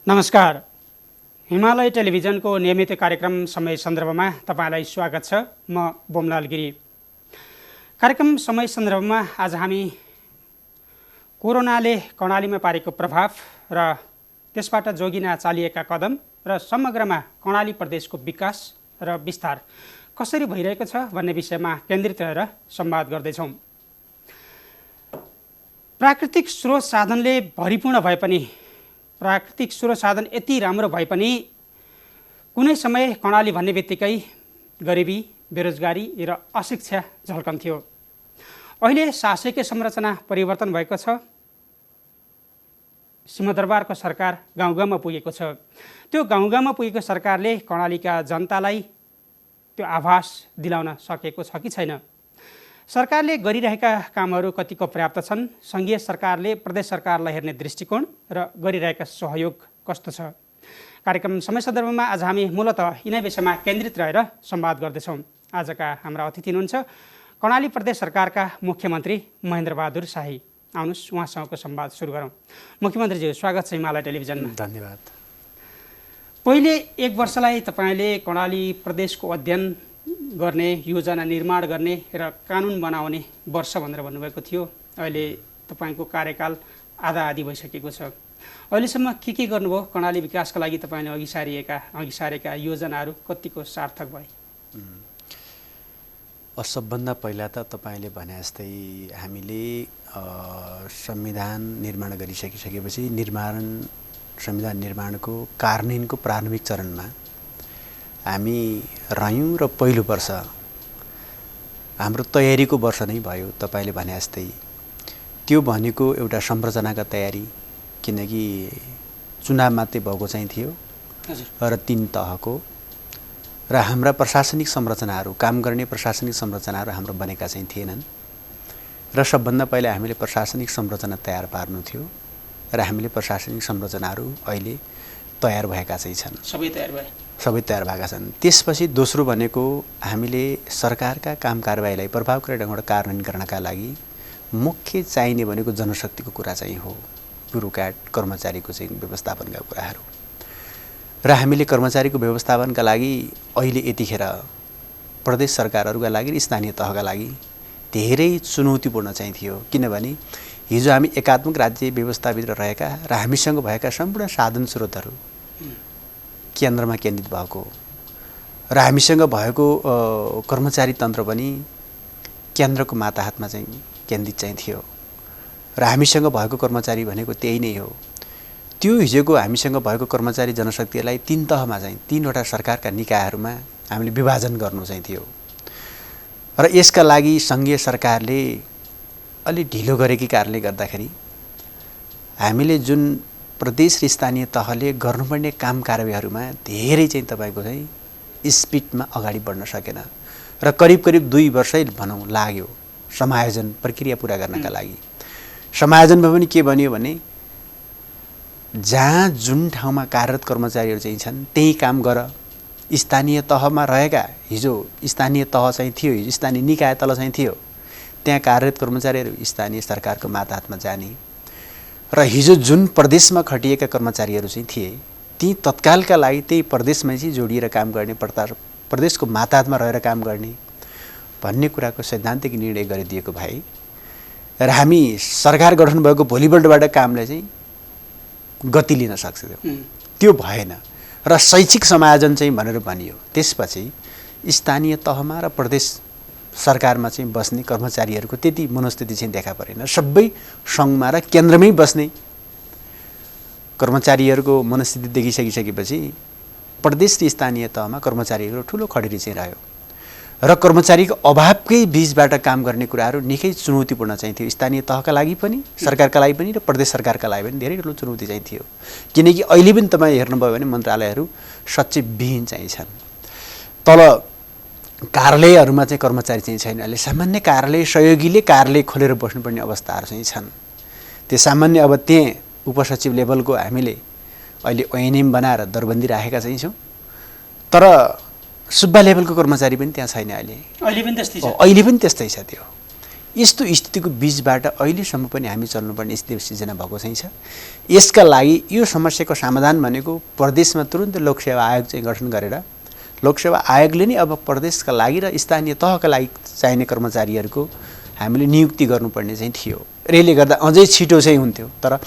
नमस्कार। हिमालय टेलिभिजनको नियमित कार्यक्रम समय सन्दर्भमा तपाईलाई स्वागत छ। म बोमलाल गिरी। कार्यक्रम समय सन्दर्भमा आज हामी कोरोनाले कर्णालीमा पारेको प्रभाव र त्यसबाट जोगिन चालिएका कदम र समग्रमा कर्णाली प्रदेशको विकास र विस्तार कसरी भइरहेको छ भन्ने विषयमा केन्द्रित रहेर संवाद गर्दैछौँ। प्राकृतिक स्रोत साधनले भरिपूर्ण भए पनि, प्राकृतिक स्रोत साधन यति राम्रो भए पनि कुनै समय कर्णाली भन्ने बित्तिकै गरिबी, बेरोजगारी र अशिक्षा झल्कन्थ्यो। अहिले शासकीय संरचना परिवर्तन भएको छ। सिंहदरबारको सरकार गाउँ गाउँमा पुगेको छ। त्यो गाउँ गाउँमा पुगेको सरकारले कर्णालीका जनतालाई त्यो आभास दिलाउन सकेको छ कि छैन? सरकारले गरिरहेका कामहरू कतिको पर्याप्त छन्? सङ्घीय सरकारले प्रदेश सरकारलाई हेर्ने दृष्टिकोण र गरिरहेका सहयोग कस्तो छ? कार्यक्रम समय सन्दर्भमा आज हामी मूलतः यिनै विषयमा केन्द्रित रहेर संवाद गर्दैछौँ। आजका हाम्रा अतिथि हुनुहुन्छ कर्णाली प्रदेश सरकारका मुख्यमन्त्री महेन्द्र बहादुर शाही। आउनुहोस् उहाँसँगको संवाद सुरु गरौँ। मुख्यमन्त्रीज्यू, स्वागत छ हिमालय टेलिभिजनमा। धन्यवाद। पहिले एक वर्षलाई तपाईँले कर्णाली प्रदेशको अध्ययन गर्ने, योजना निर्माण गर्ने र कानुन बनाउने वर्ष भनेर भन्नुभएको थियो। अहिले तपाईँको कार्यकाल आधा आधी भइसकेको छ। अहिलेसम्म के गर्नुभयो? कर्णाली विकासका लागि तपाईँले अघि सारेका योजनाहरू कतिको सार्थक भए? सबभन्दा पहिला त तपाईँले भने जस्तै हामीले संविधान निर्माण गरिसकेपछि संविधान निर्माणको कार्यान्वयनको प्रारम्भिक चरणमा हामी रह्यौँ र पहिलो वर्ष हाम्रो तयारीको वर्ष नै भयो। तपाईँले भने जस्तै त्यो भनेको एउटा संरचनाका तयारी, किनकि चुनाव मात्रै भएको चाहिँ थियो र 3 तहको र हाम्रा प्रशासनिक संरचनाहरू, काम गर्ने प्रशासनिक संरचनाहरू हाम्रो बनेका चाहिँ थिएनन् र सबभन्दा पहिला हामीले प्रशासनिक संरचना तयार पार्नु थियो र हामीले प्रशासनिक संरचनाहरू अहिले तयार भएका चाहिँ छन्। सबै तयार भएका छन्। त्यसपछि दोस्रो भनेको हामीले सरकारका काम कारबाहीलाई प्रभावकारी ढङ्गबाट कार्यान्वयन गर्नका लागि मुख्य चाहिने भनेको जनशक्तिको कुरा चाहिँ हो। ब्युरोक्राट कर्मचारीको चाहिँ व्यवस्थापनका कुराहरू र हामीले कर्मचारीको व्यवस्थापनका लागि अहिले यतिखेर प्रदेश सरकारहरूका लागि र स्थानीय तहका लागि धेरै चुनौतीपूर्ण चाहिँ थियो। किनभने हिजो हामी एकात्मक राज्य व्यवस्थाभित्र रहेका र हामीसँग भएका सम्पूर्ण साधन स्रोतहरू केन्द्रमा केन्द्रित भएको र हामीसँग भएको कर्मचारी तन्त्र पनि केन्द्रको माताहतमा चाहिँ केन्द्रित चाहिँ थियो र हामीसँग भएको कर्मचारी भनेको त्यही नै हो। त्यो हिजोको हामीसँग भएको कर्मचारी जनशक्तिलाई 3 तहमा चाहिँ 3वटा सरकारका निकायहरूमा हामीले विभाजन गर्नु चाहिँ थियो र यसका लागि सङ्घीय सरकारले अलि ढिलो गरेकै कारणले गर्दाखेरि हामीले जुन प्रदेश र स्थानीय तहले गर्नुपर्ने काम कारबाहीहरूमा धेरै चाहिँ तपाईँको चाहिँ स्पिडमा अगाडि बढ्न सकेन र करिब 2 वर्षै भनौँ लाग्यो समायोजन प्रक्रिया पुरा गर्नका लागि। समायोजनमा पनि के बन्यो भने जहाँ जुन ठाउँमा कार्यरत कर्मचारीहरू चाहिँ छन् त्यही काम गर। स्थानीय तहमा रहेका, हिजो स्थानीय तह चाहिँ थियो, स्थानीय निकाय तल चाहिँ थियो, त्यहाँ कार्यरत कर्मचारीहरू स्थानीय सरकारको माताहतमा जाने र हिजो जुन प्रदेशमा खटिएका कर्मचारीहरू चाहिँ थिए ती तत्कालका लागि त्यही प्रदेशमा चाहिँ जोडिएर काम गर्ने, प्रदेशको माताहतमा रहेर काम गर्ने भन्ने कुराको सैद्धान्तिक निर्णय गरिदिएको भए र हामी सरकार गठन भएको भोलिपल्टबाट कामलाई चाहिँ गति लिन सक्छौँ। त्यो भएन र शैक्षिक समायोजन चाहिँ भनेर भनियो। त्यसपछि स्थानीय तहमा र प्रदेश सरकारमा चाहिँ बस्ने कर्मचारीहरूको त्यति मनोस्थिति चाहिँ देखा परेन। सबै सङ्घमा र केन्द्रमै बस्ने कर्मचारीहरूको मनोस्थिति देखिसकेपछि प्रदेश र स्थानीय तहमा कर्मचारीहरू ठुलो खडेरी चाहिँ रह्यो र कर्मचारीको अभावकै बीचबाट काम गर्ने कुराहरू निकै चुनौतीपूर्ण चाहिँ थियो। स्थानीय तहका लागि पनि, सरकारका लागि पनि र प्रदेश सरकारका लागि पनि धेरै ठुलो चुनौती चाहिँ थियो। किनकि अहिले पनि तपाईँ हेर्नुभयो भने मन्त्रालयहरू सचिवविहीन चाहिँ छन्। तल कार्यालयहरूमा चाहिँ कर्मचारी चाहिँ छैन। अहिले सामान्य कार्यालय सहयोगीले कार्यालय खोलेर बस्नुपर्ने अवस्थाहरू चाहिँ छन्। त्यो सामान्य अब त्यहाँ उपसचिव लेभलको हामीले अहिले ओएनएम बनाएर दरबन्दी राखेका चाहिँ छौँ, तर सुब्बा लेभलको कर्मचारी पनि त्यहाँ छैन। अहिले पनि त्यस्तै छ त्यो। यस्तो स्थितिको बीचबाट अहिलेसम्म पनि हामी चल्नुपर्ने स्थिति सिर्जना भएको चाहिँ छ। यसका लागि यो समस्याको समाधान भनेको प्रदेशमा तुरुन्त लोकसेवा आयोग चाहिँ गठन गरेर लोकसेवा आयोगले नै अब प्रदेशका लागि र स्थानीय तहका लागि चाहिने कर्मचारीहरूको हामीले नियुक्ति गर्नुपर्ने चाहिँ थियो। यसले गर्दा अझै छिटो चाहिँ हुन्थ्यो। तर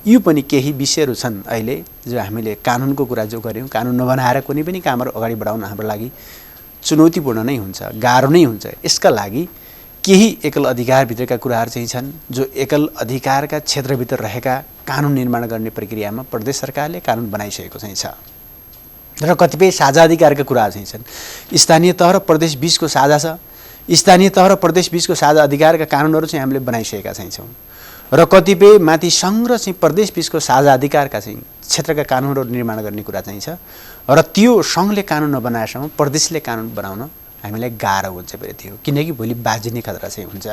यो पनि केही विषयहरू छन् अहिले जो हामीले कानुनको कुरा जो गऱ्यौँ, कानुन नबनाएर कुनै पनि कामहरू अगाडि बढाउन हाम्रो लागि चुनौतीपूर्ण नै हुन्छ, गाह्रो नै हुन्छ। यसका लागि केही एकल अधिकारभित्रका कुराहरू चाहिँ छन् जो एकल अधिकारका क्षेत्रभित्र रहेका कानुन निर्माण गर्ने प्रक्रियामा प्रदेश सरकारले कानुन बनाइसकेको चाहिँ छ र कतिपय साझा अधिकारका कुराहरू चाहिँ छन्। स्थानीय तह र प्रदेश बीचको साझा छ। स्थानीय तह र प्रदेश बीचको साझा अधिकारका कानुनहरू चाहिँ हामीले बनाइसकेका चाहिँ छौँ र कतिपय माथि सङ्घ र चाहिँ प्रदेश बीचको साझा अधिकारका चाहिँ क्षेत्रका कानुनहरू निर्माण गर्ने कुरा चाहिँ छ र त्यो सङ्घले कानुन नबनाएसम्म प्रदेशले कानुन बनाउन हामीलाई गाह्रो हुन्छ फेरि थियो, किनकि भोलि बाजिने खतरा चाहिँ हुन्छ।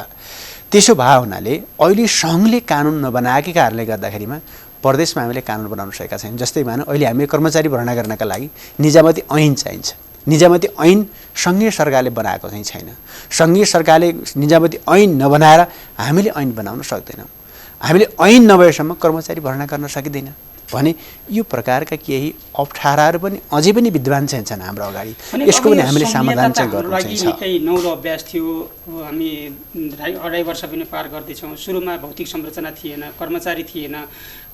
त्यसो भए हुनाले अहिले सङ्घले कानुन नबनाएकै कारणले गर्दाखेरिमा प्रदेशमा हामीले कानुन बनाउन सकेका छैनौँ। जस्तै भएन अहिले हामीले कर्मचारी भर्ना गर्नका लागि निजामती ऐन चाहिन्छ। निजामती ऐन सङ्घीय सरकारले बनाएको चाहिँ छैन। सङ्घीय सरकारले निजामती ऐन नबनाएर हामीले ऐन बनाउन सक्दैनौँ। हामीले ऐन नभएसम्म कर्मचारी भर्ना गर्न सकिँदैन भने यो प्रकारका केही अप्ठ्याराहरू पनि अझै पनि विद्यमान चाहिँ छन् हाम्रो अगाडि। यसको पनि हामीले समाधान चाहिँ गर्नु चाहिँ छ। निकै नौलो अभ्यास थियो। हामी 2.5 वर्ष पनि पार गर्दैछौँ। सुरुमा भौतिक संरचना थिएन, कर्मचारी थिएन,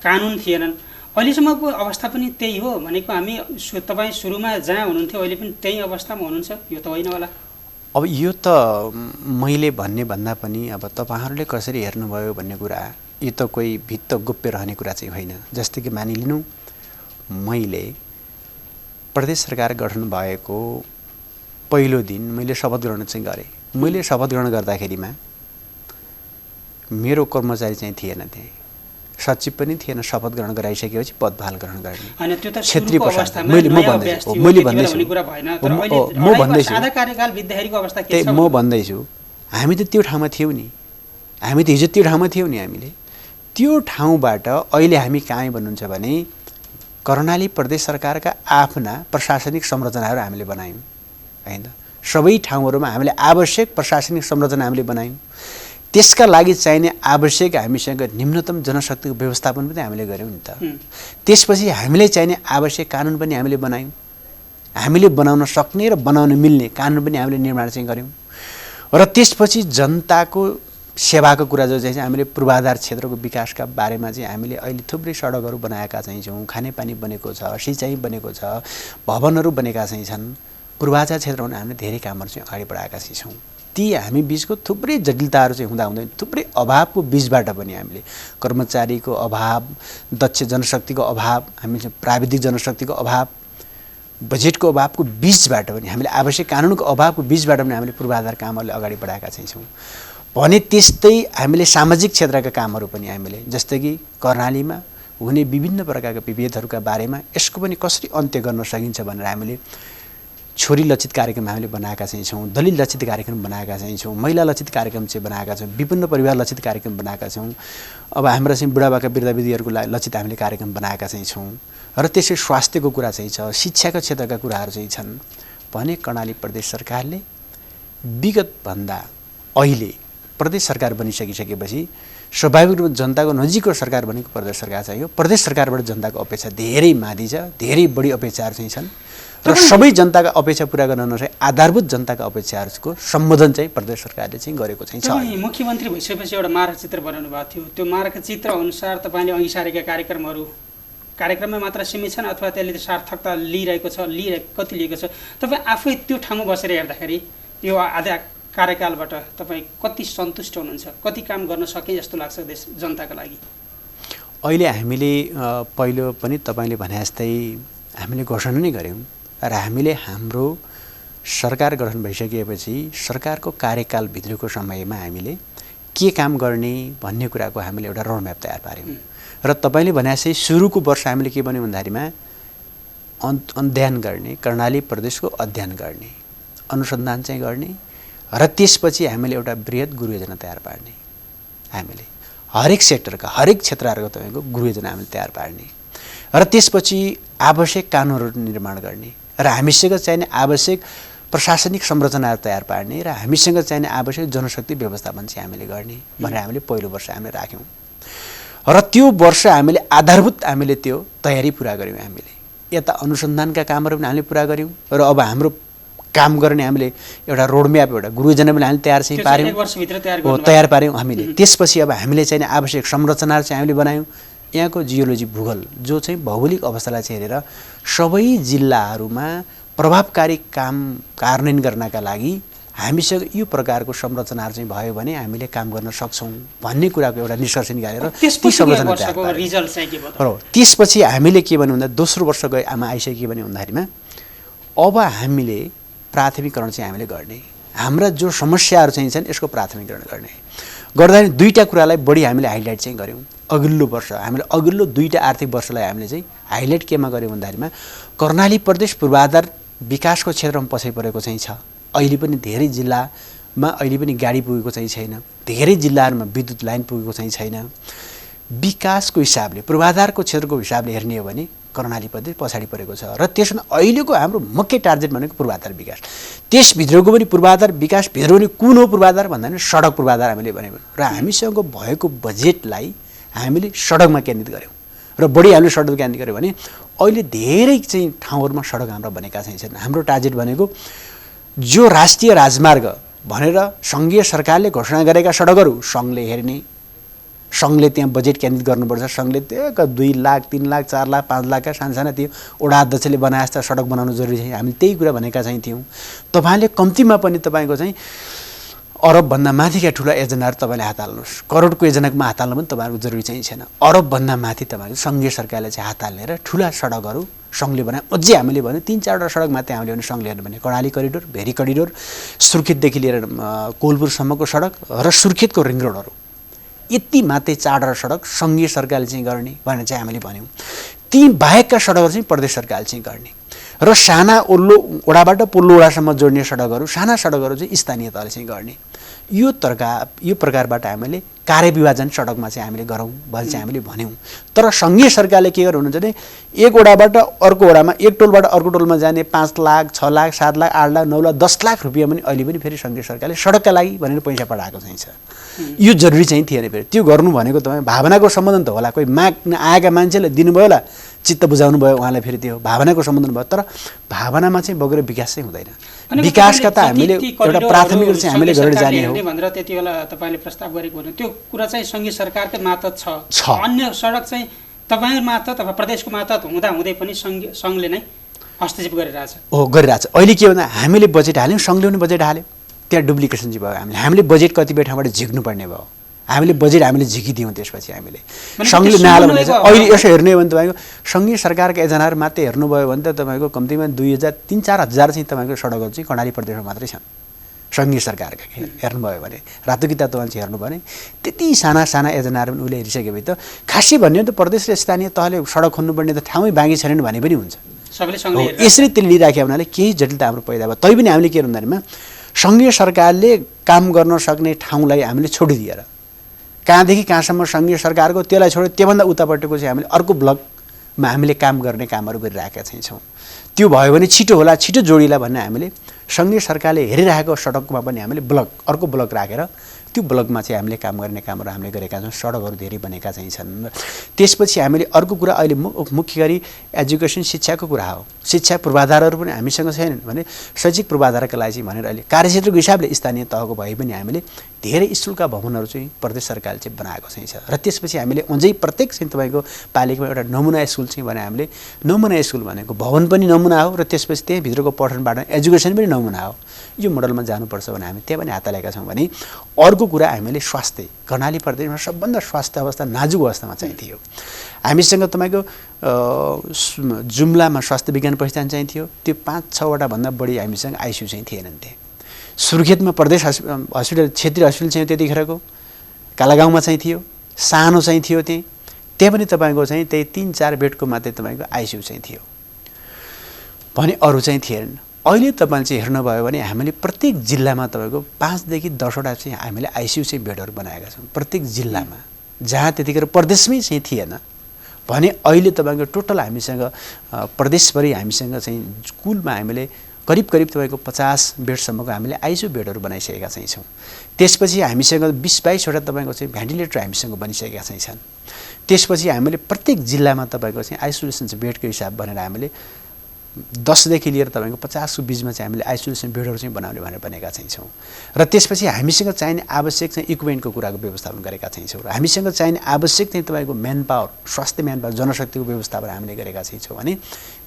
कानुन थिएनन्। अहिलेसम्मको अवस्था पनि त्यही हो भनेको हामी तपाईँ सुरुमा जहाँ हुनुहुन्थ्यो अहिले पनि त्यही अवस्थामा हुनुहुन्छ, यो त होइन होला? अब यो त मैले भन्ने भन्दा पनि अब तपाईँहरूले कसरी हेर्नुभयो भन्ने कुरा, यो त कोही भित्त गोप्य रहने कुरा चाहिँ होइन। जस्तै कि मानिलिनु मैले प्रदेश सरकार गठन भएको पहिलो दिन मैले शपथ ग्रहण चाहिँ गरेँ। मैले शपथ ग्रहण गर्दाखेरिमा मेरो कर्मचारी चाहिँ थिएन, त्यहाँ सचिव पनि थिएन। शपथ ग्रहण गराइसकेपछि पदभार ग्रहण गर्ने क्षेत्रीय प्रशासन म भन्दैछु हामी त त्यो ठाउँमा थियौँ नि, हामी त हिजो त्यो ठाउँमा थियौँ नि। हामीले त्यो ठाउँबाट अहिले हामी कहाँ भन्नुहुन्छ भने कर्णाली प्रदेश सरकारका आफ्ना प्रशासनिक संरचनाहरू हामीले बनायौँ हैन। सबै ठाउँहरूमा हामीले आवश्यक प्रशासनिक संरचना हामीले बनायौँ। त्यसका लागि चाहिने आवश्यक हामीसँग न्यूनतम जनशक्तिको व्यवस्थापन पनि हामीले गऱ्यौँ नि त। त्यसपछि हामीले चाहिने आवश्यक कानुन पनि हामीले बनायौँ। हामीले बनाउन सक्ने र बनाउन मिल्ने कानुन पनि हामीले निर्माण चाहिँ गऱ्यौँ र त्यसपछि जनताको सेवाको कुरा जो चाहिँ हामीले पूर्वाधार क्षेत्रको विकासका बारेमा चाहिँ हामीले अहिले थुप्रै सडकहरू बनाएका चाहिँ छौँ, खानेपानी बनेको छ, सिँचाइ बनेको छ, भवनहरू बनेका चाहिँ छन्। पूर्वाधार क्षेत्रमा हामीले धेरै कामहरू चाहिँ अगाडि बढाएका चाहिँ छौँ। ती हामी बीचको थुप्रै जटिलताहरू चाहिँ हुँदाहुँदै थुप्रै अभावको बीचबाट पनि हामीले कर्मचारीको अभाव, दक्ष जनशक्तिको अभाव, हामीले प्राविधिक जनशक्तिको अभाव, बजेटको अभावको बीचबाट पनि हामीले आवश्यक कानुनको अभावको बीचबाट पनि हामीले पूर्वाधार कामहरूले अगाडि बढाएका चाहिँ छौँ भने त्यस्तै हामीले सामाजिक क्षेत्रका कामहरू पनि हामीले जस्तै कि कर्णालीमा हुने विभिन्न प्रकारका विभेदहरूका बारेमा यसको पनि कसरी अन्त्य गर्न सकिन्छ भनेर हामीले छोरी लक्षित कार्यक्रम हामीले बनाएका चाहिँ छौँ, दलित लक्षित कार्यक्रम बनाएका चाहिँ छौँ, महिला लक्षित कार्यक्रम चाहिँ बनाएका छौँ, विभिन्न परिवार लक्षित कार्यक्रम बनाएका छौँ। अब हाम्रो चाहिँ बुढाबाका वृद्धवृद्धीहरूको लक्षित हामीले कार्यक्रम बनाएका चाहिँ छौँ र त्यसै स्वास्थ्यको कुरा चाहिँ छ, शिक्षाको क्षेत्रका कुराहरू चाहिँ छन् भने कर्णाली प्रदेश सरकारले विगतभन्दा अहिले प्रदेश सरकार बनिसकिसकेपछि स्वाभाविक रूपमा जनताको नजिकको सरकार बनेको प्रदेश सरकार चाहिँ हो। प्रदेश सरकारबाट जनताको अपेक्षा धेरै माथि छ, धेरै बढी अपेक्षाहरू चाहिँ छन् र सबै जनताका अपेक्षा पुरा गर्न नसके आधारभूत जनताका अपेक्षाहरूको सम्बोधन चाहिँ प्रदेश सरकारले चाहिँ गरेको चाहिँ छ। मुख्यमन्त्री भइसकेपछि एउटा मार्गचित्र बनाउनु भएको थियो। त्यो मार्गचित्र अनुसार तपाईँले अघि सारेका कार्यक्रममा मात्र सीमित छन् अथवा त्यसले सार्थकता लिइरहेको छ, कति लिएको छ? तपाईँ आफै त्यो ठाउँमा बसेर हेर्दाखेरि यो आधा कार्यकालबाट तपाईँ कति सन्तुष्ट हुनुहुन्छ? कति काम गर्न सके जस्तो लाग्छ देश जनताको लागि? अहिले हामीले पहिलो पनि तपाईँले भने जस्तै हामीले घोषणा नै गऱ्यौँ र हामीले हाम्रो सरकार गठन भइसकेपछि सरकारको कार्यकालभित्रको समयमा हामीले के काम गर्ने भन्ने कुराको हामीले एउटा रोडम्याप तयार पार्यौँ र तपाईँले भने जस्तै सुरुको वर्ष हामीले के भन्यौँ भन्दाखेरिमा अध्ययन गर्ने, कर्णाली प्रदेशको अध्ययन गर्ने, अनुसन्धान चाहिँ गर्ने र त्यसपछि हामीले एउटा बृहत गुरुयोजना तयार पार्ने। हामीले हरेक सेक्टरका हरेक क्षेत्रहरूको तपाईँको गुरुयोजना हामीले तयार पार्ने र त्यसपछि आवश्यक कानुनहरू निर्माण गर्ने र हामीसँग चाहिने आवश्यक प्रशासनिक संरचनाहरू तयार पार्ने र हामीसँग चाहिने आवश्यक जनशक्ति व्यवस्थापन चाहिँ हामीले गर्ने भनेर हामीले पहिलो वर्ष हामीले राख्यौँ र त्यो वर्ष हामीले आधारभूत हामीले त्यो तयारी पुरा गऱ्यौँ। हामीले यता अनुसन्धानका कामहरू पनि हामीले पुरा गऱ्यौँ र अब हाम्रो काम गर्ने हामीले एउटा रोडम्याप एउटा गुरुयोजना पनि हामीले तयार चाहिँ पार्यौँ, तयार पार्यौँ हामीले। त्यसपछि अब हामीले चाहिँ आवश्यक संरचनाहरू चाहिँ हामीले बनायौँ। यहाँको जियोलोजी भूगोल जो चाहिँ भौगोलिक अवस्थालाई चाहिँ हेरेर सबै जिल्लाहरूमा प्रभावकारी काम कार्यान्वयन गर्नका लागि हामीसँग यो प्रकारको संरचनाहरू चाहिँ भयो भने हामीले काम गर्न सक्छौँ भन्ने कुराको एउटा निष्कर्ष निकालेर ती संरचना तयार। त्यसपछि हामीले के भन्यो भन्दा दोस्रो वर्ष आमा आइसक्यो भने भन्दाखेरिमा अब हामीले प्राथमिकरण चाहिँ हामीले गर्ने, हाम्रा जो समस्याहरू चाहिँ छन् यसको प्राथमिकरण गर्ने गर्दाखेरि दुईटा कुरालाई बढी हामीले हाइलाइट चाहिँ गऱ्यौँ। अघिल्लो वर्ष हामीले अघिल्लो दुईटा आर्थिक वर्षलाई हामीले चाहिँ हाइलाइट केमा गऱ्यौँ भन्दाखेरिमा कर्णाली प्रदेश पूर्वाधार विकासको क्षेत्रमा पछि परेको चाहिँ छ। अहिले पनि धेरै जिल्लामा अहिले पनि गाडी पुगेको चाहिँ छैन, धेरै जिल्लाहरूमा विद्युत लाइन पुगेको चाहिँ छैन। विकासको हिसाबले पूर्वाधारको क्षेत्रको हिसाबले हेर्ने हो भने कर्णाली प्रदेश पछाडि परेको छ र त्यसमा अहिलेको हाम्रो मुख्य टार्गेट भनेको पूर्वाधार विकास। त्यसभित्रको पनि पूर्वाधार विकासभित्र पनि कुन हो पूर्वाधार भन्दा पनि सडक पूर्वाधार हामीले भनेको र हामीसँग भएको बजेटलाई हामीले सडकमा केन्द्रित गऱ्यौँ र बढी हामीले सडक केन्द्रित गऱ्यौँ भने अहिले धेरै चाहिँ ठाउँहरूमा सडक हाम्रो बनेका चाहिँ छन्। हाम्रो टार्गेट भनेको जो राष्ट्रिय राजमार्ग भनेर सङ्घीय सरकारले घोषणा गरेका सडकहरू सङ्घले हेर्ने, सङ्घले त्यहाँ बजेट केन्द्रित गर्नुपर्छ। सङ्घले त्यो 2 लाख 3 लाख 4 लाख 5 लाखका साना त्यो वडा अध्यक्षले बनाए जस्ता सडक बनाउनु जरुरी छ। हामीले त्यही कुरा भनेका चाहिँ थियौँ। तपाईँले कम्तीमा पनि तपाईँको चाहिँ अरबभन्दा माथिका ठुला योजनाहरू तपाईँले हात हाल्नुहोस्, करोडको योजनामा हात हाल्नु पनि तपाईँहरूको जरुरी चाहिँ छैन। अरबभन्दा माथि तपाईँको सङ्घीय सरकारले चाहिँ हात हाल्ने र ठुला सडकहरू सङ्घले बनाए। अझै हामीले भन्यो 3-4वटा सडक मात्रै हामीले भने सङ्घले हेर्नु भने कर्णाली करिडोर, भेरी करिडोर, सुर्खेतदेखि लिएर कोलपुरसम्मको सडक र सुर्खेतको रिङ रोडहरू, यति मात्रै 4वटा सडक सङ्घीय सरकारले चाहिँ गर्ने भनेर चाहिँ हामीले भन्यौँ। ती बाहेकका सडकहरू चाहिँ प्रदेश सरकारले चाहिँ गर्ने र साना ओल्लो वडाबाट पल्लो वडासम्म जोड्ने सडकहरू, साना सडकहरू चाहिँ स्थानीय तहले चाहिँ गर्ने। यो प्रकारबाट हामीले कार्यविभाजन सडकमा चाहिँ हामीले गरौँ भने चाहिँ हामीले भन्यौँ। तर सङ्घीय सरकारले के गर्नु हुन्छ भने एक वडाबाट अर्को वडामा, एक टोलबाट अर्को टोलमा जाने 5 लाख 6 लाख 7 लाख 8 लाख 9 लाख 10 लाख रुपियाँ पनि अहिले पनि फेरि सङ्घीय सरकारले सडकका लागि भनेर पैसा पठाएको चाहिँ छ। यो जरुरी चाहिँ थिएन। फेरि त्यो गर्नु भनेको तपाईँ भावनाको सम्बन्धन त होला, कोही माग्न आएका मान्छेले दिनुभयो होला, चित्त बुझाउनु भयो उहाँलाई, फेरि त्यो भावनाको सम्बन्धन भयो। तर भावनामा चाहिँ बगेर विकास चाहिँ हुँदैन। विकासका त हामीले एउटा प्राथमिक चाहिँ हामीले गरेर जाने हो भनेर त्यति बेला तपाईँले प्रस्ताव गरेको हो। त्यो कुरा चाहिँ सङ्घीय सरकारकै मातहत छ। अन्य सडक चाहिँ तपाईँको मातहत अथवा प्रदेशको मातहत हुँदा हुँदै पनि सङ्घले नै हस्तक्षेप गरिरहेछ। हो, गरिरहेछ। अहिले के भन्दा हामीले बजेट हाल्यौँ, सङ्घले पनि बजेट हाल्यो, त्यहाँ डुप्लिकेसन चाहिँ भयो। हामीले बजेट कतिपय ठाउँबाट झिक्नुपर्ने भयो। हामीले बजेट हामीले झिकिदियौँ। त्यसपछि हामीले सङ्घले नहाल्यो भने चाहिँ अहिले यसो हेर्ने हो भने तपाईँको सङ्घीय सरकारका योजनाहरू मात्रै हेर्नुभयो भने त तपाईँको कम्तीमा 2000-3-4 हजार चाहिँ तपाईँको सडकहरू चाहिँ कर्णाली प्रदेशमा मात्रै छन्। सङ्घीय सरकारका हेर्नुभयो भने रातो किताब तपाईँ चाहिँ हेर्नुभयो भने त्यति साना साना योजनाहरू पनि उसले हेरिसकेपछि त खासै भन्यो भने त प्रदेश र स्थानीय तहले सडक खोज्नुपर्ने त ठाउँै बाँकी छैन भने पनि हुन्छ। यसरी त्यसले लिइराख्यो हुनाले केही जटिलता हाम्रो पैदा भयो। तैपनि हामीले के भन्दाखेरिमा सङ्घीय सरकारले काम गर्न सक्ने ठाउँलाई हामीले छोडिदिएर कहाँदेखि कहाँसम्म सङ्घीय सरकारको त्यसलाई छोडेर त्योभन्दा उतापट्टिको चाहिँ हामीले अर्को ब्लकमा हामीले काम गर्ने कामहरू गरिरहेका चाहिँ छौँ। त्यो भयो भने छिटो होला, छिटो जोडिला भन्ने हामीले सङ्घीय सरकारले हेरिरहेको सडकमा पनि हामीले अर्को ब्लक राखेर त्यो ब्लकमा चाहिँ हामीले काम गर्ने कामहरू हामीले गरेका छौँ। सडकहरू धेरै बनेका चाहिँ छन्। त्यसपछि हामीले अर्को कुरा अहिले मुख्य गरी एजुकेसन शिक्षाको कुरा हो। शिक्षा पूर्वाधारहरू पनि हामीसँग छैनन् भने शैक्षिक पूर्वाधारका लागि चाहिँ भनेर अहिले कार्यक्षेत्रको हिसाबले स्थानीय तहको भए पनि हामीले धेरै स्कुलका भवनहरू चाहिँ प्रदेश सरकारले चाहिँ बनाएको चाहिँ छ। र त्यसपछि हामीले अझै प्रत्येक चाहिँ तपाईँको पालिकामा एउटा नमुना स्कुल चाहिँ भने हामीले नमुना स्कुल भनेको भवन पनि नमुना हो र त्यसपछि त्यहीँभित्रको पठनबाट एजुकेसन पनि नमुना हो। यो मोडलमा जानुपर्छ भने हामी त्यहाँ पनि हात हालेका छौँ। भने अर्को कुरा हामीले स्वास्थ्य, कर्णाली प्रदेशमा सबभन्दा स्वास्थ्य अवस्था नाजुक अवस्थामा चाहिँ थियो। हामीसँग तपाईँको जुम्लामा स्वास्थ्य विज्ञान प्रतिष्ठान चाहिँ थियो, त्यो 5-6वटा भन्दा बढी हामीसँग आइसियु चाहिँ थिएनन्। त्यहाँ सुर्खेतमा प्रदेश हस्पिटल क्षेत्रीय हस्पिटल चाहिँ त्यतिखेरको कालागाउँमा चाहिँ थियो, सानो चाहिँ थियो। त्यहाँ पनि तपाईँको चाहिँ त्यही 3-4 बेडको मात्रै तपाईँको आइसियु चाहिँ थियो भने अरू चाहिँ थिएनन्। अहिले तपाईँले चाहिँ हेर्नुभयो भने हामीले प्रत्येक जिल्लामा तपाईँको 5देखि 10वटा चाहिँ हामीले आइसियु चाहिँ बेडहरू बनाएका छौँ प्रत्येक जिल्लामा, जहाँ त्यतिखेर प्रदेशमै चाहिँ थिएन भने अहिले तपाईँको टोटल हामीसँग प्रदेशभरि हामीसँग चाहिँ कुलमा हामीले करिब तपाईँको 50 बेडसम्मको हामीले आइसियु बेडहरू बनाइसकेका चाहिँ छौँ। त्यसपछि हामीसँग 20-22वटा तपाईँको चाहिँ भेन्टिलेटर हामीसँग बनिसकेका चाहिँ छन्। त्यसपछि हामीले प्रत्येक जिल्लामा तपाईँको चाहिँ आइसोलेसन बेडको हिसाब भनेर हामीले 10 देखि लिएर तपाईँको 50 को बिचमा चाहिँ हामीले आइसोलेसन बेडहरू चाहिँ बनाउने भनेर भनेका चाहिँ छौँ। र त्यसपछि हामीसँग चाहिने आवश्यक चाहिँ इक्विपमेन्टको कुराको व्यवस्थापन गरेका चाहिँ छौँ। र हामीसँग चाहिने आवश्यक चाहिँ तपाईँको म्यान पावर, स्वास्थ्य म्यान पावर, जनशक्तिको व्यवस्थापन हामीले गरेका चाहिँ छौँ। भने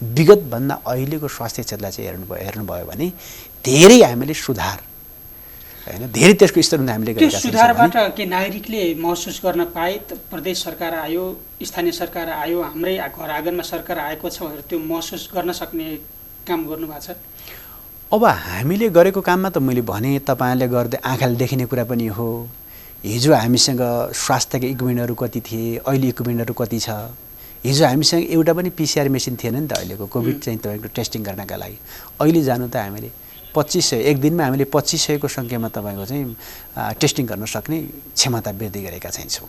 विगतभन्दा अहिलेको स्वास्थ्य क्षेत्रलाई चाहिँ हेर्नुभयो भने धेरै हामीले सुधार हैन, धेरै त्यसको स्तरमा हामीले गरेका छौँ। त्यो सुधारबाट के नागरिकले महसुस गर्न पाए? प्रदेश सरकार आयो, स्थानीय सरकार आयो, हाम्रै घर आँगनमा सरकार आएको छ भनेर त्यो महसुस गर्न सक्ने काम गर्नुभएको छ? अब हामीले गरेको काममा त मैले भने तपाईँले गर्दै आँखाले देखिने कुरा पनि हो। हिजो हामीसँग स्वास्थ्यका इक्विपमेन्टहरू कति थिए, अहिले इक्विपमेन्टहरू कति छ। हिजो हामीसँग एउटा पनि PCR मेसिन थिएन नि त अहिलेको कोभिड चाहिँ तपाईँको टेस्टिङ गर्नका लागि। अहिले जानु त हामीले 2500 एक दिनमा हामीले 2500 को सङ्ख्यामा तपाईँको चाहिँ टेस्टिङ गर्न सक्ने क्षमता वृद्धि गरेका चाहिँ छौँ।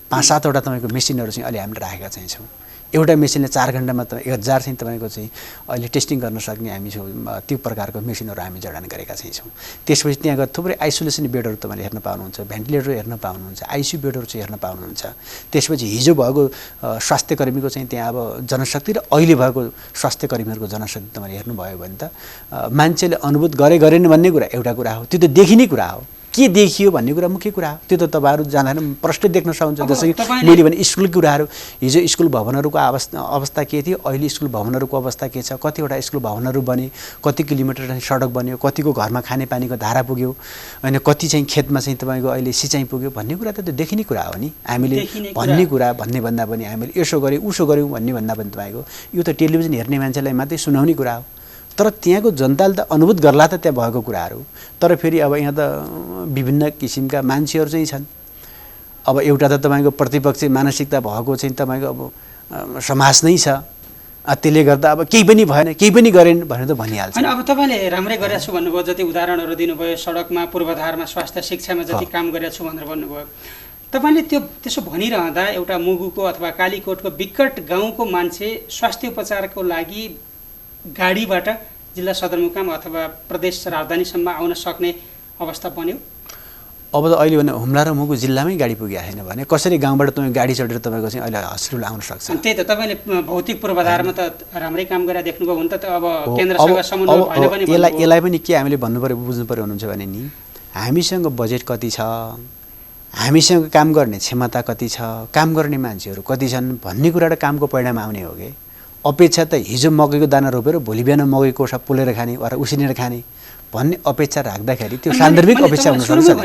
5-7 वटा तपाईँको मेसिनहरू चाहिँ अहिले हामीले राखेका चाहिँ छौँ। एउटा मेसिनले 4 घण्टामा 1000 चाहिँ तपाईँको चाहिँ अहिले टेस्टिङ गर्न सक्ने हामी छौँ। त्यो प्रकारको मेसिनहरू हामी जडान गरेका चाहिँ छौँ। त्यसपछि त्यहाँ गएर थुप्रै आइसोलेसन बेडहरू तपाईँले हेर्न पाउनुहुन्छ, भेन्टिलेटर हेर्न पाउनुहुन्छ, आइसियु बेडहरू चाहिँ हेर्न पाउनुहुन्छ। त्यसपछि हिजो भएको स्वास्थ्यकर्मीको चाहिँ त्यहाँ अब जनशक्ति र अहिले भएको स्वास्थ्यकर्मीहरूको जनशक्ति तपाईँले हेर्नुभयो भने त मान्छेले अनुभूत गरेन भन्ने कुरा एउटा कुरा हो। त्यो त देखिने कुरा हो। के देखियो भन्ने कुरा मुख्य कुरा हो। त्यो त तपाईँहरू जाँदाखेरि प्रष्ट देख्न सक्नुहुन्छ। जस्तै मैले भने स्कुलको कुराहरू, हिजो स्कुल भवनहरूको अवस्था के थियो, अहिले स्कुल भवनहरूको अवस्था के छ, कतिवटा स्कुल भवनहरू बने, कति किलोमिटर सडक बन्यो, कतिको घरमा खानेपानीको धारा पुग्यो, होइन कति चाहिँ खेतमा चाहिँ तपाईँको अहिले सिँचाइ पुग्यो भन्ने कुरा त त्यो देखिने कुरा हो नि। हामीले भन्ने कुरा भन्ने भन्दा पनि हामीले यसो गऱ्यौँ उसो गऱ्यौँ भन्ने भन्दा पनि तपाईँको यो त टेलिभिजन हेर्ने मान्छेलाई मात्रै सुनाउने कुरा हो। तर त्यहाँको जनताले त अनुभूत गर्ला त त्यहाँ भएको कुराहरू। तर फेरि अब यहाँ त विभिन्न किसिमका मान्छेहरू चाहिँ छन्। अब एउटा त तपाईँको प्रतिपक्षी मानसिकता भएको चाहिँ तपाईँको अब समाज नै छ। त्यसले गर्दा अब केही पनि भएन, केही पनि गरेन भनेर त भनिहाल्छ। अनि अब तपाईँले राम्रै गरेको छु भन्नुभयो, जति उदाहरणहरू दिनुभयो, सडकमा, पूर्वाधारमा, स्वास्थ्य शिक्षामा जति काम गरेको छु भनेर भन्नुभयो। तपाईँले त्यसो भनिरहँदा एउटा मुगुको अथवा कालीकोटको विकट गाउँको मान्छे स्वास्थ्य उपचारको लागि गाडीबाट जिल्ला सदरमुकाम अथवा प्रदेश राजधानीसम्म आउन सक्ने अवस्था बन्यो? अब त अहिले भने हुम्ला र मुगु जिल्लामै गाडी पुगेको छैन भने कसरी गाउँबाट तपाईँ गाडी चढेर तपाईँको चाहिँ अहिले हस्पिटल आउन सक्छ? त्यही त तपाईँले भौतिक पूर्वाधारमा त राम्रै काम गरेर देख्नुभयो भने त अब केन्द्रसँग समन्वय भएन पनि यसलाई पनि के हामीले भन्नु पर्यो बुझ्नु पर्यो हुनुहुन्छ भने नि हामीसँग बजेट कति छ, हामीसँग काम गर्ने क्षमता कति छ, काम गर्ने मान्छेहरू कति छन् भन्ने कुरा र कामको परिणाम आउने हो कि। अपेक्षा त हिजो मकैको दाना रोपेर भोलि बिहान मकैको कोठा पोलेर खाने वा उसिनेर खाने भन्ने अपेक्षा राख्दाखेरि त्यो सान्दर्भिक अपेक्षा हुन सक्छ।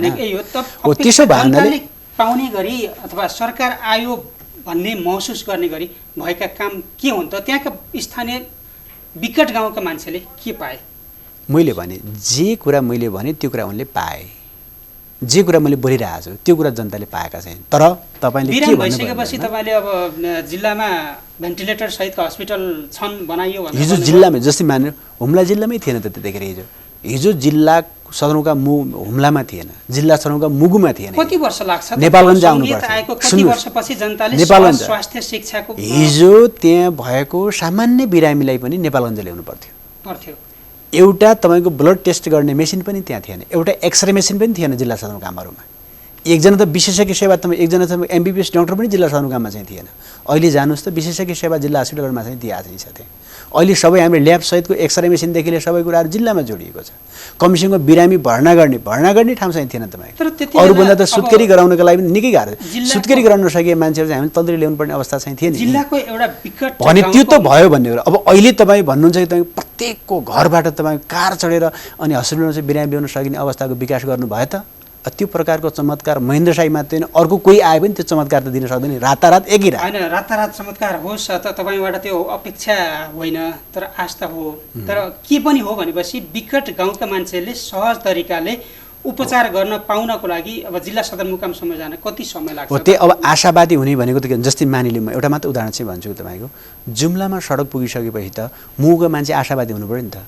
हो त्यसो भन्नाले पाउने गरी अथवा सरकार आयो भन्ने महसुस गर्ने गरी भएका काम के हुन् त? त्यहाँका स्थानीय विकट गाउँका मान्छेले के पाए? मैले भने जे कुरा मैले भने त्यो कुरा उनले पाए, जे कुरा मैले बोलिरहेको छु त्यो कुरा जनताले पाएका छैन। तर तपाईँले के भन्नु भइसकेपछि तपाईँले अब जिल्लामा भेन्टिलेटर सहितको हस्पिटल छन् बनाइयो भने हिजो जिल्लामै जस्तै मान्यो हुम्ला जिल्लामै थिएन त त्यतिखेर। हिजो जिल्ला सदरमुकाम हुम्लामा थिएन, जिल्ला सदरमुकाम मुगुमा थिएन। कति वर्ष लाग्छ नेपालगञ्ज आउनुपर्छ? कति वर्षपछि जनताले नेपालगञ्ज स्वास्थ्य शिक्षाको हिजो त्यहाँ भएको सामान्य बिरामीलाई पनि नेपालगञ्ज ल्याउनु पर्थ्यो। एउटा तपाईँको ब्लड टेस्ट गर्ने मेसिन पनि त्यहाँ थिएन, एउटा एक्सरे मेसिन पनि थिएन जिल्ला सदरमुकामहरूमा। एकजना त विशेषज्ञ सेवा एकजना त MBBS डाक्टर पनि जिल्ला सदरमुकाममा चाहिँ थिएन। अहिले जानुहोस् त विशेषज्ञ सेवा जिल्ला हस्पिटलमा चाहिँ दिएको चाहिँ छ त्यहाँ। अहिले सबै हाम्रो ल्याब सहितको एक्सरे मेसिनदेखि लिएर सबै कुराहरू जिल्लामा जोडिएको छ। कमीसँगको बिरामी भर्ना गर्ने ठाउँ चाहिँ थिएन तपाईँको। अरूभन्दा त सुत्केरी गराउनको लागि पनि निकै गाह्रो। सुत्केरी गराउन सके मान्छेहरू चाहिँ हामी तन्त्री ल्याउनु पर्ने अवस्था चाहिँ थिएन। जिल्लाको एउटा विकट भने त्यो त भयो भन्ने कुरा। अब अहिले तपाईँ भन्नुहुन्छ कि तपाईँ प्रत्येकको घरबाट तपाईँ कार चढेर अनि हस्पिटलमा चाहिँ बिरामी ल्याउन सकिने अवस्थाको विकास गर्नुभयो त? त्यो प्रकारको चमत्कार महेन्द्र साई मात्रै होइन, अर्को कोही आए पनि त्यो चमत्कार त दिन सक्दैन। रातारात एकै रात होइन, रातारात चमत्कार होस् त तपाईँबाट त्यो अपेक्षा होइन, तर आस्था हो। तर के पनि हो भनेपछि विकट गाउँका मान्छेले सहज तरिकाले उपचार गर्न पाउनको लागि अब जिल्ला सदरमुकामसम्म जान कति समय लाग्छ? हो त्यही अब आशावादी हुने भनेको त जस्तै मानिले म एउटा मात्र उदाहरण चाहिँ भन्छु तपाईँको, जुम्लामा सडक पुगिसकेपछि त मुगुको मान्छे आशावादी हुनु पऱ्यो नि त।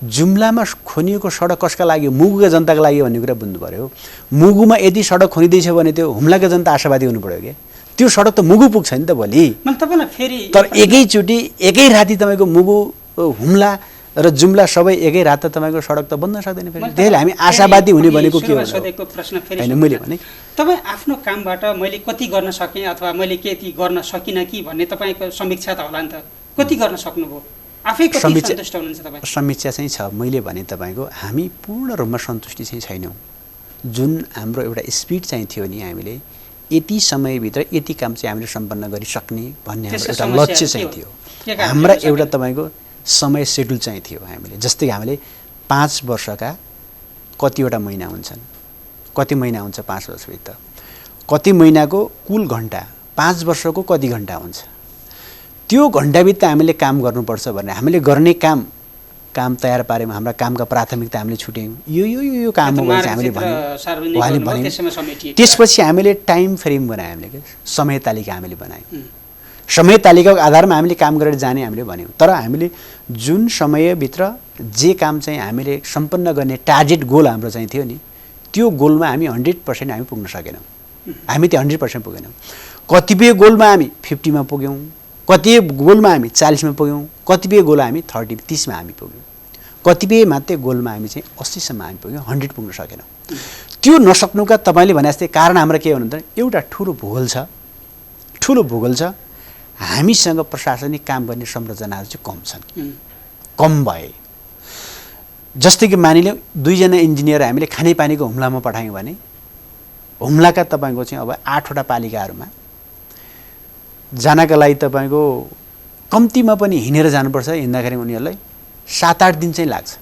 जुम्लामा खनिएको सडक कसका लागि? मुगुका जनताको लागि भन्ने कुरा बुझ्नु पऱ्यो। मुगुमा यदि सडक खनिँदैछ भने त्यो हुम्लाका जनता आशावादी हुनु पऱ्यो क्या। त्यो सडक त मुगु पुग्छ नि त भोलि। तपाईँलाई फेरि तर एकैचोटि एकै राति तपाईँको मुगु हुम्ला र जुम्ला सबै एकै रात त तपाईँको सडक त बन्न सक्दैन फेरि। त्यसैले हामी आशावादी हुने भनेको के हो होइन मैले भने तपाईँ आफ्नो कामबाट मैले कति गर्न सकेँ अथवा मैले कति गर्न सकिनँ कि भन्ने तपाईँको समीक्षा त होला नि त, कति गर्न सक्नुभयो आफै कति सन्तुष्ट हुनुहुन्छ तपाईँ? समीक्षा चाहिँ छ। मैले भने तपाईँको हामी पूर्ण रूपमा सन्तुष्टि चाहिँ छैनौँ। जुन हाम्रो एउटा स्पिड चाहिँ थियो नि, हामीले यति समयभित्र यति काम चाहिँ हामीले सम्पन्न गरिसक्ने भन्ने हाम्रो एउटा लक्ष्य चाहिँ थियो। हाम्रा एउटा तपाईँको समय सेड्युल चाहिँ थियो। हामीले जस्तै हामीले 5 वर्षका कतिवटा महिना हुन्छन्, कति महिना हुन्छ 5 वर्षभित्र, कति महिनाको कुल घन्टा, 5 वर्षको कति घन्टा हुन्छ, त्यो घन्टाभित्र हामीले काम गर्नुपर्छ भनेर हामीले गर्ने काम तयार पार्यौँ। हाम्रा कामका प्राथमिकता हामीले छुट्यौँ। यो काम हो भने हामीले भन्यौँ। त्यसपछि हामीले टाइम फ्रेम बनायौँ, हामीले के समय तालिका हामीले बनायौँ। समय तालिकाको आधारमा हामीले काम गरेर जाने हामीले भन्यौँ। तर हामीले जुन समयभित्र जे काम चाहिँ हामीले सम्पन्न गर्ने टार्गेट गोल हाम्रो चाहिँ थियो नि, त्यो गोलमा हामी 100% हामी पुग्न सकेनौँ। हामी त्यो 100% पुगेनौँ। कतिपय गोलमा हामी 50 मा पुग्यौँ, कतिपय गोलमा हामी 40 मा पुग्यौँ, कतिपय गोल हामी 30 मा हामी पुग्यौँ, कतिपय मात्रै गोलमा हामी चाहिँ 80 सम्म हामी पुग्यौँ, 100 पुग्न सकेनौँ। त्यो नसक्नुका तपाईँले भने जस्तै कारण हाम्रो के हो भन्दा एउटा ठुलो भूगोल छ। हामीसँग प्रशासनिक काम गर्ने संरचनाहरू चाहिँ कम छन्, कम भए। जस्तै कि मानिलिउँ 2 जना इन्जिनियर हामीले खानेपानीको हुम्लामा पठायौँ भने हुम्लाका तपाईँको चाहिँ अब 8वटा पालिकाहरूमा जानका लागि तपाईँको कम्तीमा पनि हिँडेर जानुपर्छ। हिँड्दाखेरि उनीहरूलाई 7-8 दिन चाहिँ लाग्छ।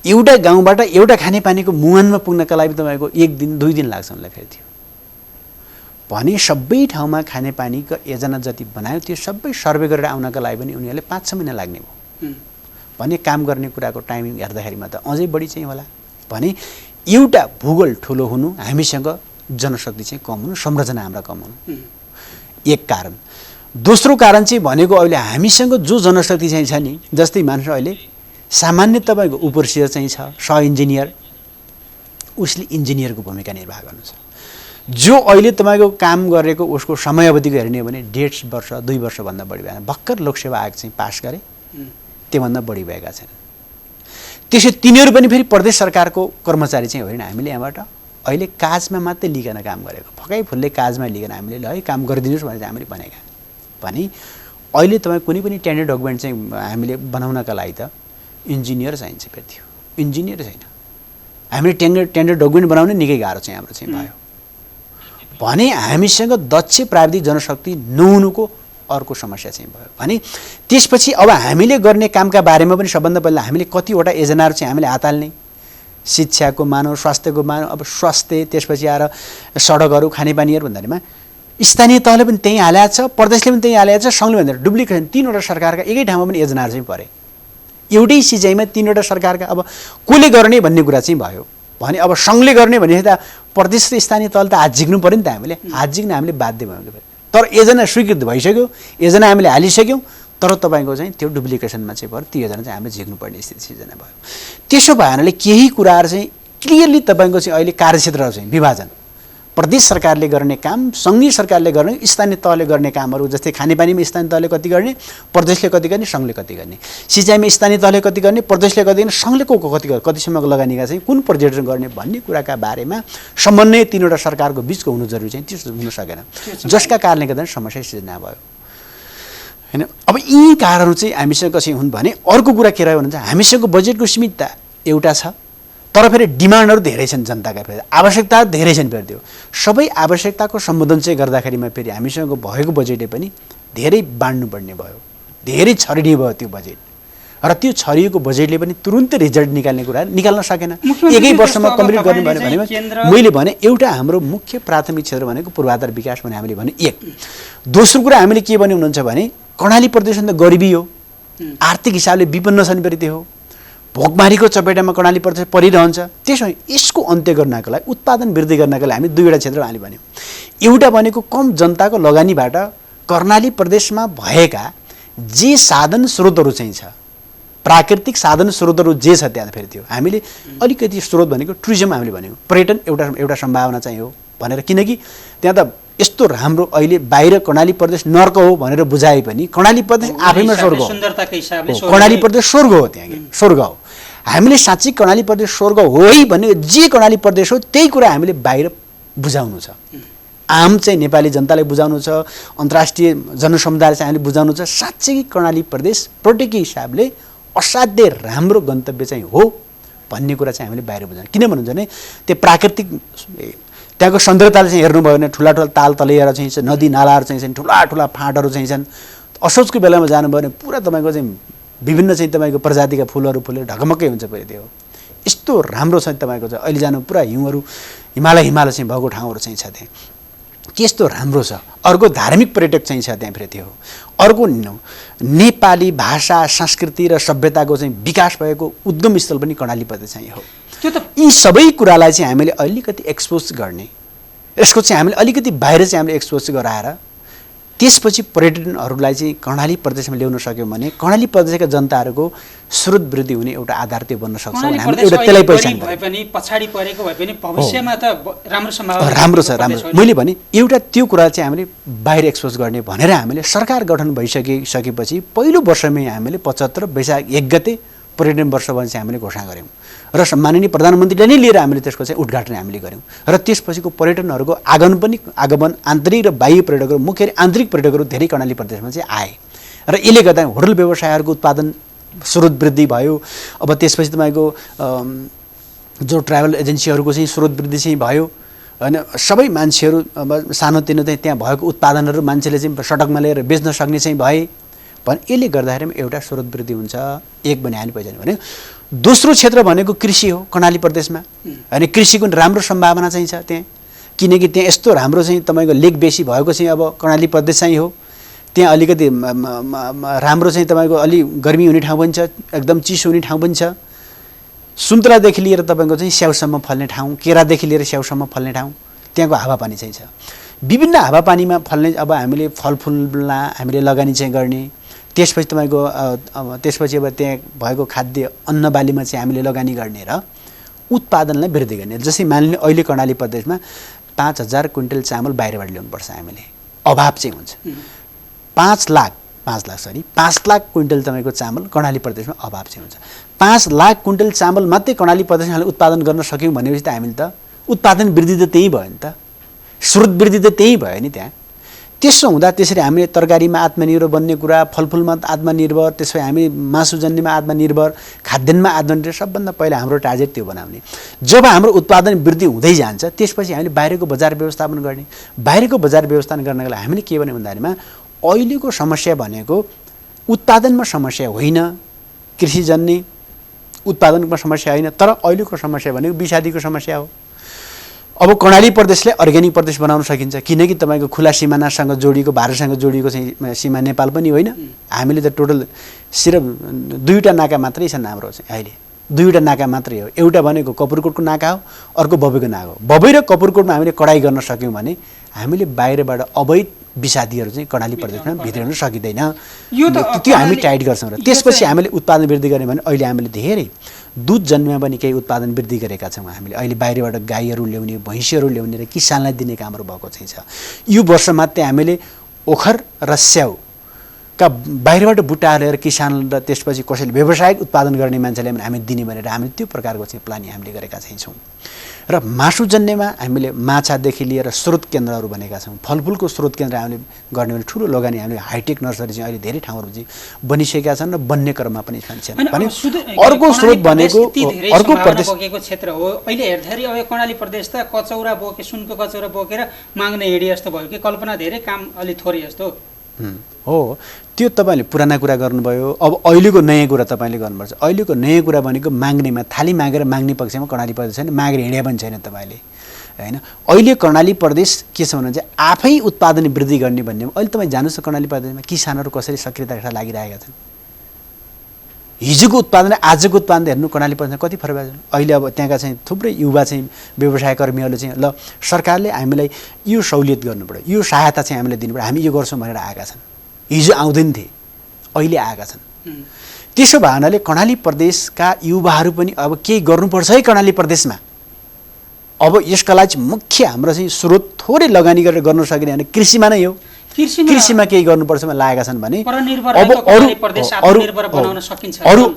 एउटा गाउँबाट एउटा खानेपानीको मुहानमा पुग्नका लागि तपाईँको 1 दिन 2 दिन लाग्छ उनलाई फेरि। थियो भने सबै ठाउँमा खानेपानीको योजना जति बनायो त्यो सबै सर्वे गरेर आउनका लागि पनि उनीहरूले 5-6 महिना लाग्ने भयो भने काम गर्ने कुराको टाइमिङ हेर्दाखेरिमा त अझै बढी चाहिँ होला। भने एउटा भूगोल ठुलो हुनु, हामीसँग जनशक्ति चाहिँ कम हुनु, संरचना हाम्रा कम हुनु एक कारण। दोस्रो कारण चाहिँ भनेको अहिले हामीसँग जो जनशक्ति चाहिँ छ नि, जस्तै मान्छ अहिले सामान्य तपाईँको उपरियर चाहिँ छ सह इन्जिनियर, उसले इन्जिनियरको भूमिका निर्वाह गर्नु छ। जो अहिले तपाईँको काम गरेको उसको समयावधिको हेर्ने हो भने 1.5 वर्ष 2 वर्षभन्दा बढी भएन। भर्खर लोकसेवा आयोग चाहिँ पास गरे, त्योभन्दा बढी भएका छन्। त्यसै तिनीहरू पनि फेरि प्रदेश सरकारको कर्मचारी चाहिँ होइन। हामीले यहाँबाट अहिले काजमा मात्रै लिकन काम गरेको, फकै फुल्ले काजमा लिकन हामीले ल है काम गरिदिनुहोस् भनेर हामीले भनेका। भने अहिले तपाईँ कुनै पनि टेन्डर डकुमेन्ट चाहिँ हामीले बनाउनका लागि त इन्जिनियर चाहिन्छ फेरि। थियो इन्जिनियर छैन। हामीले टेन्डर डकुमेन्ट बनाउनै निकै गाह्रो चाहिँ हाम्रो चाहिँ भयो। भने हामीसँग दक्ष प्राविधिक जनशक्ति नहुनुको अर्को समस्या चाहिँ भयो। भने त्यसपछि अब हामीले गर्ने कामका बारेमा पनि सबभन्दा पहिला हामीले कतिवटा योजनाहरू चाहिँ हामीले हात हाल्ने, शिक्षाको मानव, स्वास्थ्यको मानव, अब स्वास्थ्य, त्यसपछि आएर सडकहरू, खानेपानीहरू भन्दामा स्थानीय तहले पनि त्यहीँ हालेको छ, प्रदेशले पनि त्यहीँ हालेको छ, सङ्घले भन्दा डुप्लिकेसन 3वटा सरकारका एकै ठाउँमा पनि योजनाहरू चाहिँ परे। एउटै सिँचाइमा 3वटा सरकारका अब कसले गर्ने भन्ने कुरा चाहिँ भयो। भने अब सङ्घले गर्ने भने त प्रदेश र स्थानीय तहले त हात झिक्नु पऱ्यो नि त। हामीले हात झिक्न हामीले बाध्य भयौँ। तर योजना स्वीकृत भइसक्यो, योजना हामीले हालिसक्यौँ, तर तपाईँको चाहिँ त्यो डुप्लिकेसनमा चाहिँ भयो, त्यो योजना चाहिँ हामीले झिक्नुपर्ने स्थिति सिर्जना भयो। त्यसो भएनाले केही कुराहरू चाहिँ क्लियरली तपाईँको चाहिँ अहिले कार्यक्षेत्रहरू चाहिँ विभाजन, प्रदेश सरकारले गर्ने काम, सङ्घीय सरकारले गर्ने, स्थानीय तहले गर्ने कामहरू, जस्तै खानेपानीमा स्थानीय तहले कति गर्ने, प्रदेशले कति गर्ने, सङ्घले कति गर्ने, सिँचाइमा स्थानीय तहले कति गर्ने, प्रदेशले कति गर्ने, सङ्घले कतिसम्मको लगानीका चाहिँ कुन पर्यटन गर्ने भन्ने कुराका बारेमा समन्वय 3वटा सरकारको बिचको हुनु जरुरी चाहिँ त्यो हुन सकेन, जसका कारणले गर्दा समस्या सिर्जना भयो हैन। अब यी कारणहरू चाहिँ हामीसँग कसरी हुन् भने अर्को कुरा के रह्यो भने हामीसँग बजेटको सीमितता एउटा छ, तर फेरि डिमान्डहरू धेरै छन्, जनताका फेरि आवश्यकता धेरै छन्। फेरि त्यो सबै आवश्यकताको सम्बोधन चाहिँ गर्दाखेरिमा फेरि हामीसँग भएको बजेटले पनि धेरै बाँड्नुपर्ने भयो, धेरै छरिने भयो त्यो बजेट। र त्यो छरिएको बजेटले पनि तुरुन्तै रिजल्ट निकाल्ने कुरा निकाल्न सकेन। एकै वर्षमा कम्प्लिट गर्नु भने मैले भने एउटा हाम्रो मुख्य प्राथमिक क्षेत्र भनेको पूर्वाधार विकास भने हामीले भने एक। दोस्रो कुरा हामीले के भन्यो हुनुहुन्छ भने कर्णाली प्रदेश त गरिबी हो, आर्थिक हिसाबले विपन्न छन् फेरि त्यो हो, भोकमारीको चपेटामा कर्णाली प्रदेश परिरहन्छ। त्यसो यसको अन्त्य गर्नको लागि, उत्पादन वृद्धि गर्नको लागि हामी 2वटा क्षेत्र हामीले भन्यौँ। एउटा भनेको कम जनताको लगानीबाट कर्णाली प्रदेशमा भएका जे साधन स्रोतहरू चाहिँ छ, प्राकृतिक साधन स्रोतहरू जे छ त्यहाँ फेरि थियो हामीले अलिकति स्रोत भनेको टुरिज्म हामीले भन्यौँ, पर्यटन एउटा सम्भावना चाहिँ हो भनेर। किनकि त्यहाँ त यस्तो राम्रो अहिले बाहिर कर्णाली प्रदेश नर्क हो भनेर बुझाए पनि कर्णाली प्रदेश आफैमा स्वर्ग हो। सुन्दरताको हिसाबले कर्णाली प्रदेश स्वर्ग हो, त्यहाँ स्वर्ग हो। हामीले साँच्चै कर्णाली प्रदेश स्वर्ग हो है भने जे कर्णाली प्रदेश हो त्यही कुरा हामीले बाहिर बुझाउनु छ। आम चाहिँ नेपाली जनतालाई बुझाउनु छ, अन्तर्राष्ट्रिय जनसमुदायलाई चाहिँ हामीले बुझाउनु छ साँच्चै कर्णाली प्रदेश पर्यटकीय हिसाबले असाध्यै राम्रो गन्तव्य चाहिँ हो भन्ने कुरा चाहिँ हामीले बाहिर बुझाउनु। किन भन्नुहुन्छ भने त्यो प्राकृतिक त्यहाँको सौन्दर्यताले चाहिँ हेर्नुभयो भने ठुला ठुला ताल तलैयाहरू चाहिँ छ, नदी नालाहरू चाहिँ छन्, ठुला ठुला फाँटहरू चाहिँ छन्। असोजको बेलामा जानुभयो भने पुरा तपाईँको चाहिँ विभिन्न चाहिँ तपाईँको प्रजातिका फुलहरू फुलेर ढकमक्कै हुन्छ पहिले त्यो। यस्तो राम्रो छ तपाईँको चाहिँ अहिले जानु पुरा हिउँहरू हिमालय चाहिँ भएको ठाउँहरू चाहिँ छ त्यहाँ। के यस्तो राम्रो छ। अर्को धार्मिक पर्यटक चाहिँ छ त्यहाँ फेरि त्यो। अर्को नेपाली भाषा संस्कृति र सभ्यताको चाहिँ विकास भएको उद्गम स्थल पनि कर्णाली प्रदेश चाहिँ हो। यी सबै कुरालाई चाहिँ हामीले अलिकति एक्सपोज गर्ने, यसको चाहिँ हामीले अलिकति बाहिर चाहिँ हामीले एक्सपोज गराएर त्यसपछि पर्यटनहरूलाई चाहिँ कर्णाली प्रदेशमा ल्याउन सक्यौँ भने कर्णाली प्रदेशका जनताहरूको स्रोत वृद्धि हुने एउटा आधार त्यो बन्न सक्छ। हामीले एउटा त्यसलाई पहिचान भए पनि पछाडी परेको भए पनि भविष्यमा त राम्रो सम्भावना राम्रो छ। राम्रो मैले भने एउटा त्यो कुरा चाहिँ हामीले बाहिर एक्सपोज गर्ने भनेर हामीले सरकार गठन भइसकेपछि पहिलो वर्षमै हामीले 75 वैशाख 1 गते पर्यटन वर्ष भने चाहिँ हामीले घोषणा गऱ्यौँ र माननीय प्रधानमन्त्रीले नै लिएर हामीले त्यसको चाहिँ उद्घाटन हामीले गऱ्यौँ र त्यसपछिको पर्यटनहरूको आगमन आन्तरिक र बाह्य पर्यटकहरू मुख्य आन्तरिक पर्यटकहरू धेरै कर्णाली प्रदेशमा चाहिँ आए र यसले गर्दा होटल व्यवसायहरूको उत्पादन स्रोत वृद्धि भयो। अब त्यसपछि तपाईँको जो ट्राभल एजेन्सीहरूको चाहिँ स्रोत वृद्धि चाहिँ भयो होइन। सबै मान्छेहरू अब सानोतिनो चाहिँ त्यहाँ भएको उत्पादनहरू मान्छेले चाहिँ सडकमा ल्याएर बेच्न सक्ने चाहिँ भए भने यसले गर्दाखेरि एउटा स्रोत वृद्धि हुन्छ। एक भने हामी पहिचान भने दोस्रो क्षेत्र भनेको कृषि हो कर्णाली प्रदेशमा होइन। कृषिको राम्रो सम्भावना चाहिँ छ त्यहाँ, किनकि त्यहाँ यस्तो राम्रो चाहिँ तपाईँको लेक बेसी भएको चाहिँ अब कर्णाली प्रदेश चाहिँ हो। त्यहाँ अलिकति राम्रो चाहिँ तपाईँको अलि गर्मी हुने ठाउँ पनि छ, एकदम चिसो हुने ठाउँ पनि छ। सुन्तलादेखि लिएर तपाईँको चाहिँ स्याउसम्म फल्ने ठाउँ, केरादेखि लिएर स्याउसम्म फल्ने ठाउँ त्यहाँको हावापानी चाहिँ छ। विभिन्न हावापानीमा फल्ने अब हामीले फलफुलमा हामीले लगानी चाहिँ गर्ने, त्यसपछि तपाईँको त्यसपछि अब त्यहाँ भएको खाद्य अन्नबालीमा चाहिँ हामीले लगानी गर्ने र उत्पादनलाई वृद्धि गर्ने। जस्तै मानिलिनु अहिले कर्णाली प्रदेशमा 5000 क्विन्टल चामल बाहिरबाट ल्याउनुपर्छ हामीले, अभाव चाहिँ हुन्छ। 5 लाख क्विन्टल तपाईँको चामल कर्णाली प्रदेशमा अभाव चाहिँ हुन्छ। 5 लाख क्विन्टल चामल मात्रै कर्णाली प्रदेशमा हामीले उत्पादन गर्न सक्यौँ भनेपछि त हामीले त उत्पादन वृद्धि त त्यही भयो नि त, स्रोत वृद्धि त त्यही भयो नि त्यहाँ। त्यसो हुँदा त्यसरी हामीले तरकारीमा आत्मनिर्भर बन्ने कुरा, फलफुलमा आत्मनिर्भर, त्यसपछि हामी मासुजन्यमा आत्मनिर्भर, खाद्यान्नमा आत्मनिर्भर, सबभन्दा पहिला हाम्रो टार्गेट त्यो बनाउने। जब हाम्रो उत्पादन वृद्धि हुँदै जान्छ त्यसपछि हामीले बाहिरको बजार व्यवस्थापन गर्ने। बाहिरको बजार व्यवस्थापन गर्नको लागि हामीले के भन्ने भन्दाखेरिमा अहिलेको समस्या भनेको उत्पादनमा समस्या होइन, कृषिजन्य उत्पादनको समस्या होइन, तर अहिलेको समस्या भनेको विषादीको समस्या हो। अब कर्णाली प्रदेशलाई अर्ग्यानिक प्रदेश बनाउन सकिन्छ किनकि तपाईँको खुला सिमानासँग जोडिएको भारतसँग जोडिएको चाहिँ सीमा नेपाल पनि होइन। हामीले त टोटल सिर्फ 2वटा नाका मात्रै छन् हाम्रो चाहिँ अहिले, 2वटा नाका मात्रै हो। एउटा भनेको कपुरकोटको नाका हो, अर्को बबईको नाका हो। बबई र कपुरकोटमा हामीले कडाई गर्न सक्यौँ भने हामीले बाहिरबाट अवैध विषादीहरू चाहिँ कर्णाली प्रदेशमा भित्राउन सकिँदैन। त्यो हामी टाइट गर्छौँ र त्यसपछि हामीले उत्पादन वृद्धि गर्ने भने अहिले हामीले धेरै दुध जन्ममा पनि केही उत्पादन वृद्धि गरेका छौँ। हामीले अहिले बाहिरबाट गाईहरू ल्याउने, भैँसीहरू ल्याउने र किसानलाई दिने कामहरू भएको चाहिँ छ। यो वर्ष मात्रै हामीले ओखर र स्याउका बाहिरबाट बुट्टा ल्याएर किसान र त्यसपछि कसैले व्यावसायिक उत्पादन गर्ने मान्छेलाई हामी दिने भनेर हामीले त्यो प्रकारको चाहिँ प्लानिङ हामीले गरेका चाहिँ छौँ। र मासुजन्यमा हामीले माछादेखि लिएर स्रोत केन्द्रहरू बनेका छौँ। फलफुलको स्रोत केन्द्र हामीले गर्ने भने ठुलो लगानी हामीले हाइटेक नर्सरी चाहिँ अहिले धेरै ठाउँहरू चाहिँ बनिसकेका छन् र बन्ने क्रममा पनि छन्। भने अर्को स्रोत भनेको अर्को प्रदेश बोकेको क्षेत्र हो। अहिले हेर्दाखेरि अब कर्णाली प्रदेश त कचौरा बोके सुनको कचौरा बोकेर माग्ने हिँडे जस्तो भयो कि कल्पना धेरै काम अलि थोरै जस्तो हो। त्यो तपाईँले पुराना कुरा गर्नुभयो। अब अहिलेको नयाँ कुरा तपाईँले गर्नुपर्छ। अहिलेको नयाँ कुरा भनेको माग्नेमा थाली मागेर माग्ने पक्षमा कर्णाली प्रदेश छैन, मागेर हिँडे पनि छैन तपाईँले होइन। अहिले कर्णाली प्रदेश के छ भने चाहिँ आफै उत्पादन वृद्धि गर्ने भन्ने अहिले तपाईँ जानुहोस् न कर्णाली प्रदेशमा किसानहरू कसरी सक्रियताका साथ लागिरहेका छन्। हिजोको उत्पादन आजको उत्पादन हेर्नु कर्णाली प्रदेशमा कति फरक छ। अहिले अब त्यहाँका चाहिँ थुप्रै युवा चाहिँ व्यवसाय कर्मीहरूले चाहिँ ल सरकारले हामीलाई यो सहुलियत गर्नु पर्यो, यो सहायता चाहिँ हामीले दिनु पर्यो, हामी यो गर्छौँ भनेर आएका छन्। हिजो आउँदैन थिए, अहिले आएका छन्। त्यसो भए कर्णाली प्रदेशका युवाहरू पनि अब केही गर्नुपर्छ है कर्णाली प्रदेशमा। अब यसका लागि मुख्य हाम्रो चाहिँ स्रोत थोरै लगानी गरेर गर्न सकिने भने कृषिमा नै हो। कृषिमा केही गर्नुपर्छ लागेका छन् भने अब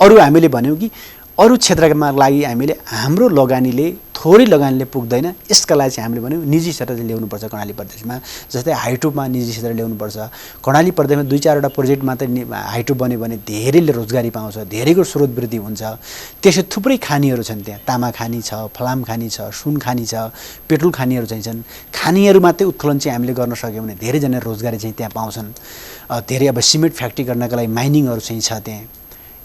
अरू हामीले भन्यौँ कि अरू क्षेत्रका लागि हामीले हाम्रो लगानीले थोरै लगानीले पुग्दैन। यसका लागि चाहिँ हामीले भन्यौँ निजी क्षेत्र चाहिँ ल्याउनुपर्छ कर्णाली प्रदेशमा। जस्तै हाइटुपमा निजी क्षेत्र ल्याउनुपर्छ। कर्णाली प्रदेशमा 2-4वटा प्रोजेक्ट मात्रै हाइटुप बन्यो भने धेरैले रोजगारी पाउँछ, धेरैको स्रोत वृद्धि हुन्छ। त्यसै थुप्रै खानीहरू छन् त्यहाँ, तामा खानी छ, फलाम खानी छ, सुन खानी छ, पेट्रोल खानीहरू चाहिँ छन्। खानीहरू मात्रै उत्खनन चाहिँ हामीले गर्न सक्यौँ भने धेरैजना रोजगारी चाहिँ त्यहाँ पाउँछन्। धेरै अब सिमेन्ट फ्याक्ट्री गर्नका लागि माइनिङहरू चाहिँ छ त्यहाँ।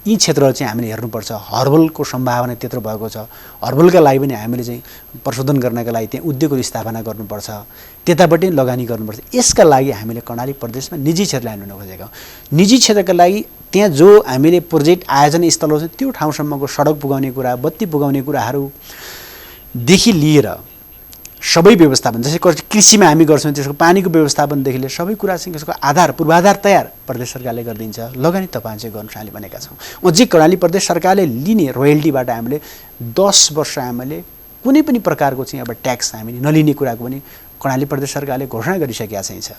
यी क्षेत्रहरू चाहिँ हामीले हेर्नुपर्छ। हर्बलको सम्भावना त्यत्रो भएको छ। हर्बलका लागि पनि हामीले चाहिँ प्रशोधन गर्नका लागि त्यहाँ उद्योगहरू स्थापना गर्नुपर्छ, त्यतापट्टि लगानी गर्नुपर्छ। यसका लागि हामीले कर्णाली प्रदेशमा निजी क्षेत्रलाई हाल्न खोजेका हौँ। निजी क्षेत्रका लागि त्यहाँ जो हामीले प्रोजेक्ट आयोजना स्थलहरू छ त्यो ठाउँसम्मको सडक पुगाउने कुरा, बत्ती पुगाउने कुराहरूदेखि लिएर सबै व्यवस्थापन, जस्तै कृषिमा हामी गर्छौँ त्यसको पानीको व्यवस्थापनदेखि लिएर सबै कुरा चाहिँ त्यसको पूर्वाधार तयार प्रदेश सरकारले गरिदिन्छ। लगानी तपाईँ चाहिँ गर्नु हामीले भनेका छौँ। अझै कर्णाली प्रदेश सरकारले लिने रोयल्टीबाट हामीले 10 वर्ष हामीले कुनै पनि प्रकारको चाहिँ अब ट्याक्स हामीले नलिने कुराको पनि कर्णाली प्रदेश सरकारले घोषणा गरिसकेका चाहिँ छ।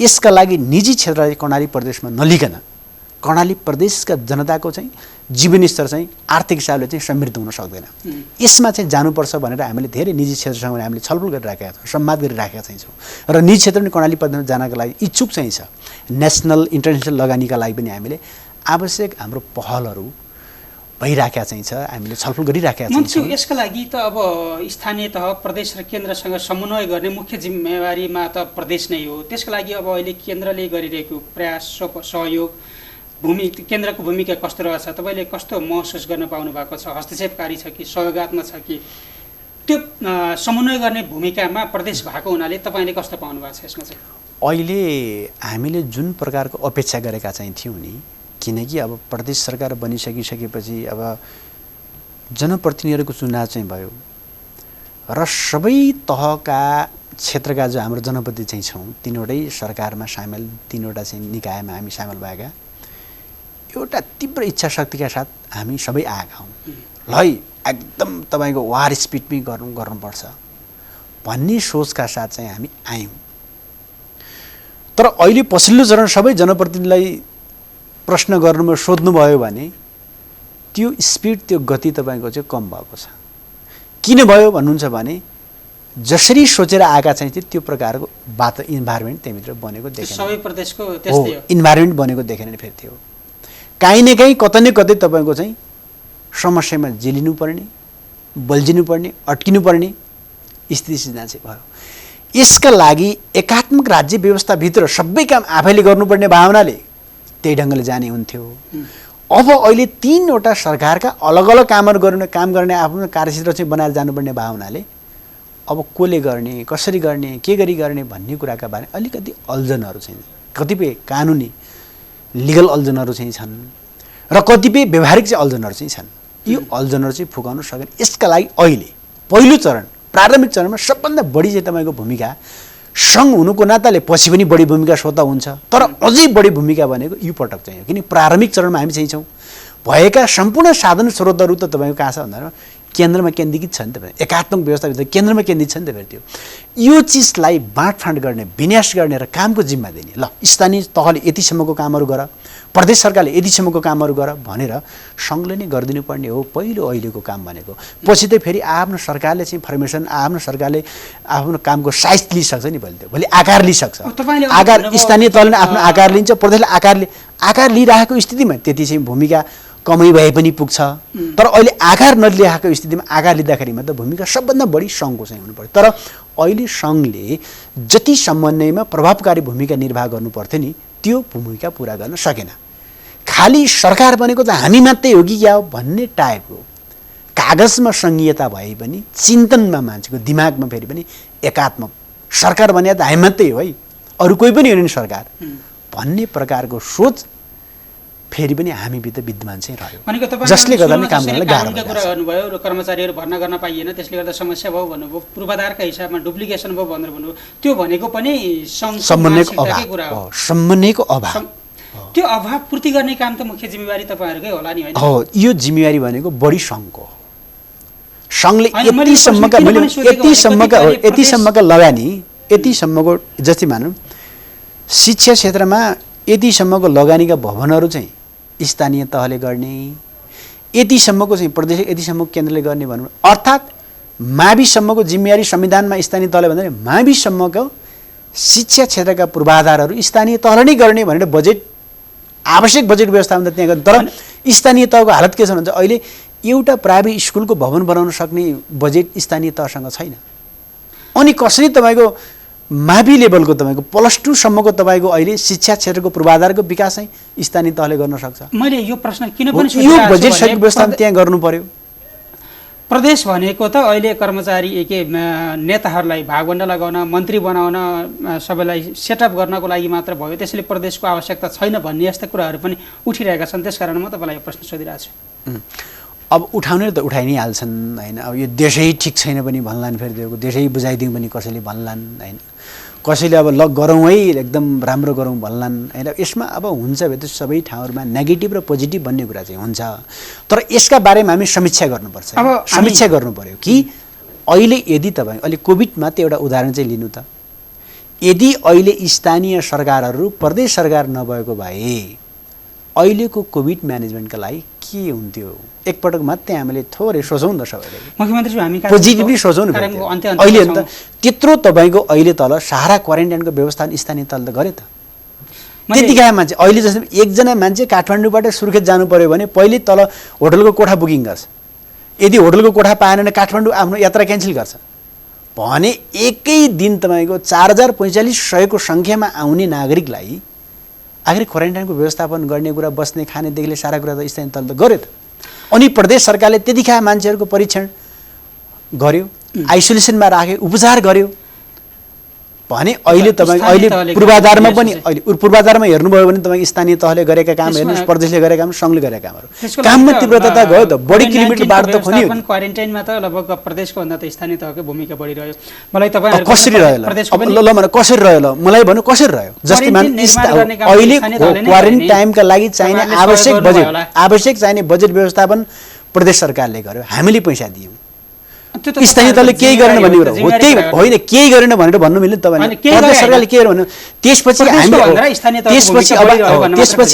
यसका लागि निजी क्षेत्रले कर्णाली प्रदेशमा नलिकन कर्णाली प्रदेशका जनताको चाहिँ जीवनस्तर चाहिँ आर्थिक हिसाबले चाहिँ समृद्ध हुन सक्दैन। यसमा चाहिँ जानुपर्छ भनेर हामीले धेरै निजी क्षेत्रसँग हामीले छलफल गरिराखेका छौँ, संवाद गरिराखेका चाहिँ छौँ। र निजी क्षेत्र पनि कर्णाली प्रदेशमा जानका लागि इच्छुक चाहिँ छ। नेसनल इन्टरनेसनल लगानीका लागि पनि हामीले आवश्यक हाम्रो पहलहरू भइराखेका चाहिँ छ, हामीले छलफल गरिराखेका छौँ। यसका लागि त अब स्थानीय तह प्रदेश र केन्द्रसँग समन्वय गर्ने मुख्य जिम्मेवारीमा त प्रदेश नै हो। त्यसका लागि अब अहिले केन्द्रले गरिरहेको प्रयास सहयोग केन्द्रको भूमिका कस्तो रहेछ, तपाईँले कस्तो महसुस गर्न पाउनु भएको छ? हस्तक्षेपकारी छ कि सहयोगात्मक छ कि? त्यो समन्वय गर्ने भूमिकामा प्रदेश भएको हुनाले तपाईँले कस्तो पाउनु भएको छ यसमा चाहिँ? अहिले हामीले जुन प्रकारको अपेक्षा गरेका चाहिँ थियौँ नि, किनकि अब प्रदेश सरकार बनिसकिसकेपछि अब जनप्रतिनिधिहरूको चुनाव चाहिँ भयो र सबै तहका क्षेत्रका जो हाम्रो जनप्रतिनिधि चाहिँ छौँ तीनवटै सरकारमा सामेल, तीनवटा चाहिँ निकायमा हामी सामेल भएका, एउटा तीव्र इच्छा शक्तिका साथ हामी सबै आएका हौँ। ल एकदम तपाईँको वार स्पिडमै गर्नुपर्छ भन्ने सोचका साथ चाहिँ हामी आयौँ। तर अहिले पछिल्लो चरण सबै जनप्रतिनिधिलाई प्रश्न गर्नुमा सोध्नुभयो भने त्यो स्पिड, त्यो गति तपाईँको चाहिँ कम भएको छ। किन भयो भन्नुहुन्छ भने जसरी सोचेर आएका चाहिँ त्यो प्रकारको इन्भाइरोमेन्ट त्यहाँभित्र बनेको देखेन। सबै प्रदेशको त्यस्तै हो, इन्भाइरोमेन्ट बनेको देखेन फेरि थियो। काहीँ न काहीँ कतै न कतै तपाईँको चाहिँ समस्यामा जेलिनुपर्ने, बल्झिनुपर्ने, अड्किनुपर्ने स्थिति सिर्जना चाहिँ भयो। यसका लागि एकात्मक राज्य व्यवस्थाभित्र सबै काम आफैले गर्नुपर्ने भावनाले त्यही ढङ्गले जाने हुन्थ्यो। अब अहिले 3वटा सरकारका अलग अलग काम गर्ने आफ्नो कार्यक्षेत्र चाहिँ बनाएर जानुपर्ने भावनाले अब कसले गर्ने, कसरी गर्ने, के गरी गर्ने भन्ने कुराका बारेमा अलिकति अल्झनहरू चाहिँ, कतिपय कानुनी लिगल अल्झनहरू चाहिँ छन् र कतिपय व्यवहारिक चाहिँ अल्झनहरू चाहिँ छन्। यो अल्झनहरू चाहिँ फुकाउन सकेन। यसका लागि अहिले पहिलो चरण, प्रारम्भिक चरणमा सबभन्दा बढी चाहिँ तपाईँको भूमिका सङ्घ हुनुको नाताले पछि पनि बढी भूमिका स्वतः हुन्छ, तर अझै बढी भूमिका भनेको यो पटक चाहिँ हो। किन प्रारम्भिक चरणमा हामी चाहिँ छौँ, भएका सम्पूर्ण साधन स्रोतहरू त तपाईँको कहाँ छ भन्दा केन्द्रमा केन्द्रीकृत छ नि त, एकात्मक व्यवस्थाभित्र केन्द्रमा केन्द्रित छ नि त। फेरि त्यो यो चिजलाई बाँडफाँड गर्ने, विन्यास गर्ने र कामको जिम्मा दिने, ल स्थानीय तहले यतिसम्मको कामहरू गर, प्रदेश सरकारले यतिसम्मको कामहरू गर भनेर सङ्घले नै गरिदिनु पर्ने हो पहिलो अहिलेको काम भनेको। पछि त फेरि आफ्नो सरकारले चाहिँ फर्मेसन, आफ्नो सरकारले आफ्नो कामको साइज लिइसक्छ नि, भोलि आकार लिइसक्छ। आकार स्थानीय तहले आफ्नो आकार लिन्छ, प्रदेशले आकार लिइरहेको स्थितिमा त्यति चाहिँ भूमिका कमै भए पनि पुग्छ। तर अहिले आकार नलिएको स्थितिमा आकार लिँदाखेरिमा त भूमिका सबभन्दा बढी सङ्घको चाहिँ हुनुपर्छ। तर अहिले सङ्घले जति समन्वयमा प्रभावकारी भूमिका निर्वाह गर्नुपर्थ्यो नि त्यो भूमिका पुरा गर्न सकेन। खालि सरकार बनेको त हामी मात्रै हो कि क्या हो भन्ने टाइपको कागजमा सङ्घीयता भए पनि चिन्तनमा मान्छेको दिमागमा फेरि पनि एकात्मक सरकार बने त हामी मात्रै हो है, अरू कोही पनि होइन सरकार भन्ने प्रकारको सोच फेरि पनि हामीभित्र विद्यमान चाहिँ रह्यो, जसले गर्दा पनि काम गर्न गाह्रो गर्नुभयो र कर्मचारीहरू भर्ना गर्न पाइएन, त्यसले गर्दा समस्या भयो भन्नुभयो, पूर्वाधारका हिसाबमा डुप्लिकेसन भयो भनेर भन्नुभयो। त्यो भनेको पनि समन्वयको अभाव, त्यो अभाव पूर्ति गर्ने काम त मुख्य जिम्मेवारी तपाईँहरूकै होला नि, होइन? हो, यो जिम्मेवारी भनेको बढी सङ्घको हो। सङ्घले यतिसम्मका लगानी यतिसम्मको जस्तै मानौँ शिक्षा क्षेत्रमा यतिसम्मको लगानीका भवनहरू चाहिँ स्थानीय तहले गर्ने, यतिसम्मको चाहिँ प्रदेश यतिसम्मको केन्द्रले गर्ने भनौँ, अर्थात् माविसम्मको जिम्मेवारी संविधानमा स्थानीय तहले भन्दा माविसम्मको शिक्षा क्षेत्रका पूर्वाधारहरू स्थानीय तहले नै गर्ने भनेर बजेट आवश्यक बजेट व्यवस्थापन त त्यहाँ गर्नु। तर स्थानीय तहको हालत के छ भने अहिले एउटा प्राइभेट स्कुलको भवन बनाउन सक्ने बजेट स्थानीय तहसँग छैन। अनि कसरी तपाईँको मावि लेभलको तपाईँको +2 सम्मको तपाईँको अहिले शिक्षा क्षेत्रको पूर्वाधारको विकास चाहिँ स्थानीय तहले गर्न सक्छ? मैले यो प्रश्न किन पनि यो बजेट सहित व्यवस्थापन त्यहाँ गर्नु पर्यो। प्रदेश भनेको त अहिले कर्मचारी नेताहरूलाई भागवण्डा लगाउन, मन्त्री बनाउन, सबैलाई सेटअप गर्नको लागि मात्र भयो, त्यसैले प्रदेशको आवश्यकता छैन भन्ने यस्ता कुराहरू पनि उठिरहेका छन्। त्यसकारण म तपाईँलाई यो प्रश्न सोधिरहेको छु। अब उठाउने त उठाइ नै हाल्छन् होइन। अब यो देशै ठिक छैन पनि भन्लान्, फेरि त्यो देशै बुझाइदिउँ पनि कसैले भन्लान् होइन, कसैले अब ल गरौँ है एकदम राम्रो गरौँ भन्लान् होइन। यसमा अब हुन्छ भने सबै ठाउँहरूमा नेगेटिभ र पोजिटिभ भन्ने कुरा चाहिँ हुन्छ, तर यसका बारेमा हामी समीक्षा गर्नुपर्छ। अब समीक्षा गर्नु पर्यो कि अहिले यदि तपाईँ अहिले कोभिडमा त एउटा उदाहरण चाहिँ लिनु त, यदि अहिले स्थानीय सरकारहरू प्रदेश सरकार नभएको भए अहिलेको कोभिड म्यानेजमेन्टका लागि के हुन्थ्यो? एकपटक मात्रै हामीले थोरै सोचौँ न सबैले, मुख्यमन्त्री हामी पोजिटिभली सोचौँ न। अहिले त त्यत्रो तपाईँको अहिले तल सारा क्वारेन्टाइनको व्यवस्था स्थानीय तल त गरे त। त्यतिका मान्छे अहिले जस्तै एकजना मान्छे काठमाडौँबाट सुर्खेत जानु पर्यो भने पहिले तल होटलको कोठा बुकिङ गर्छ, यदि होटलको कोठा पाएन भने काठमाडौँ आफ्नो यात्रा क्यान्सल गर्छ भने एकै दिन तपाईँको 4045 सङ्ख्यामा आउने नागरिकलाई आखिर क्वारेन्टाइनको व्यवस्थापन गर्ने कुरा, बस्ने खानेदेखि सारा कुरा त स्थानीय तल त गर्यो त। अनि प्रदेश सरकारले त्यतिका मान्छेहरूको परीक्षण गर्यो, आइसोलेसनमा राख्यो, उपचार गर्यो भने अहिले तपाईँ अहिले पूर्वाधारमा पनि अहिले पूर्वाधारमा हेर्नुभयो भने तपाईँ स्थानीय तहले गरेका काम हेर्नुहोस्, प्रदेशले गरेका काम, सङ्घले गरेका कामहरू काममा तीव्रता गयो त। बढी किलोमिटर बाटो त खनियो। क्वारेन्टाइनमा त लगभग प्रदेशको भन्दा त स्थानीय तहको भूमिका बढिरह्यो। मलाई तपाईँ कसरी रह्यो ल भने कसरी रह्यो ल मलाई भन्नु कसरी रह्यो? जस्तै अहिले क्वारेन्टाइनका लागि चाहिने आवश्यक चाहिने बजेट व्यवस्थापन प्रदेश सरकारले गर्यो, हामीले पैसा दियौँ, स्थानीय तहले केही गरेन भन्ने कुरा हो। त्यही होइन, केही गरेन भनेर भन्नु मिल्यो तपाईँले? प्रदेश सरकारले के गर्नु? त्यसपछि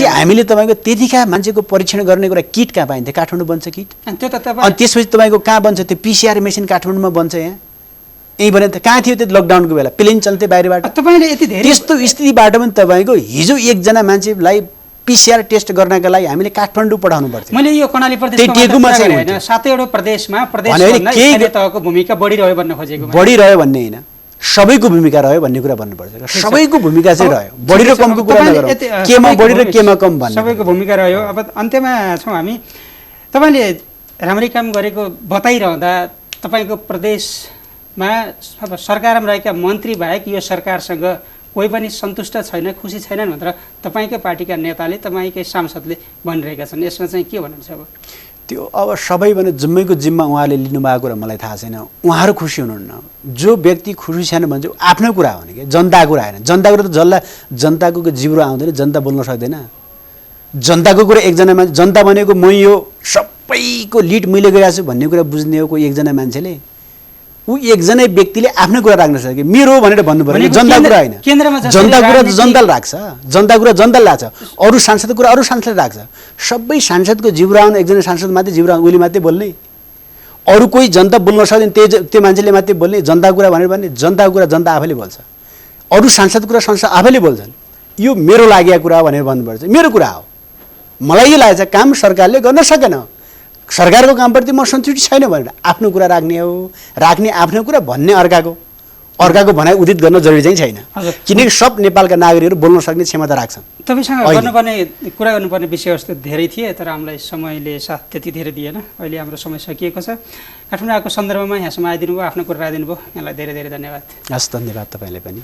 हामीले तपाईँको त्यतिका मान्छेको परीक्षण गर्ने कुरा किट कहाँ पाइन्थ्यो? काठमाडौँ बन्छ किट। अनि त्यसपछि तपाईँको कहाँ बन्छ? त्यो PCR मेसिन काठमाडौँमा बन्छ। यहाँ यही भने त कहाँ थियो त्यो लकडाउनको बेला? प्लेन चल्थे बाहिरबाट। तपाईँले यति धेरै त्यस्तो स्थितिबाट पनि तपाईँको हिजो एकजना मान्छेलाई PCR टेस्ट गर्नका लागि हामीले काठमाडौँ पठाउनु पर्थ्यो। मैले यो कर्णाली प्रदेशमा हैन, सातैवटा प्रदेशमा स्थानीय तहको भूमिका बढिरह्यो भन्न खोजेको। बढिरह्यो भन्ने हैन, सबैको भूमिका रह्यो भन्ने कुरा भन्नुपर्छ। सबैको भूमिका चाहिँ रह्यो, बढी र कमको कुरा नगरौँ, केमा बढी र केमा कम भन्ने सबैको भूमिका रह्यो। अब अन्त्यमा छौँ हामी। तपाईँले राम्रै काम गरेको बताइरहँदा तपाईँको प्रदेशमा अब सरकारमा रहेका मन्त्री बाहेक यो सरकारसँग कोही पनि सन्तुष्ट छैन, खुसी छैनन् भनेर तपाईँकै पार्टीका नेताले, तपाईँकै सांसदले भनिरहेका छन्। यसमा चाहिँ के भन्नुहुन्छ? अब त्यो अब सबै भने जम्मैको जिम्मा उहाँले लिनुभएको कुरा मलाई थाहा छैन। उहाँहरू खुसी हुनुहुन्न। जो व्यक्ति खुसी छैन भने चाहिँ आफ्नो कुरा हो नि, कि जनताको कुरा होइन। जनताको त जनताको जिब्रो आउँदैन, जनता बोल्न सक्दैन। जनताको कुरा एकजना मान्छे, जनता भनेको म यो सबैको लिड मैले गइरहेको छु भन्ने कुरा बुझ्ने हो कोही एकजना मान्छेले। ऊ एकजना व्यक्तिले आफ्नो कुरा राख्न सक्यो, मेरो भनेर भन्नु पर्यो। जनता कुरा होइन, जनता कुरा त जनताले राख्छ, जनता कुरा जनताले राख्छ, अरू सांसदको कुरा अरू सांसदले राख्छ। सबै सांसदको जिब्रो आउनु एकजना सांसद मात्रै जिब्रो आउनु, उसले मात्रै बोल्ने, अरू कोही जनता बोल्न सक्दैन त्यो मान्छेले मात्रै बोल्ने। जनता कुरा भनेर भन्ने, जनताको कुरा जनता आफैले बोल्छ, अरू सांसद कुरा संसद आफैले बोल्छन्। यो मेरो लागेको कुरा भनेर भन्नुपर्छ। मेरो कुरा हो, मलाई यो लागेको छ काम सरकारले गर्न सकेन, सरकारको कामप्रति म सन्तुष्टि छैन भनेर आफ्नो कुरा राख्ने हो। राख्ने आफ्नो कुरा, भन्ने अर्काको भनाइ उदित गर्न जरुरी चाहिँ छैन, किनकि सब नेपालका नागरिकहरू बोल्न सक्ने क्षमता राख्छन्। तपाईँसँग गर्नुपर्ने कुरा गर्नुपर्ने विषयवस्तु धेरै थिए, तर हामीलाई समयले साथ त्यति धेरै दिएन। अहिले हाम्रो समय सकिएको छ। काठमाडौँ आएको सन्दर्भमा यहाँसम्म आइदिनु भयो, आफ्नो कुरा राखिदिनु भयो, यहाँलाई धेरै धेरै धन्यवाद। हस्, धन्यवाद तपाईँले पनि।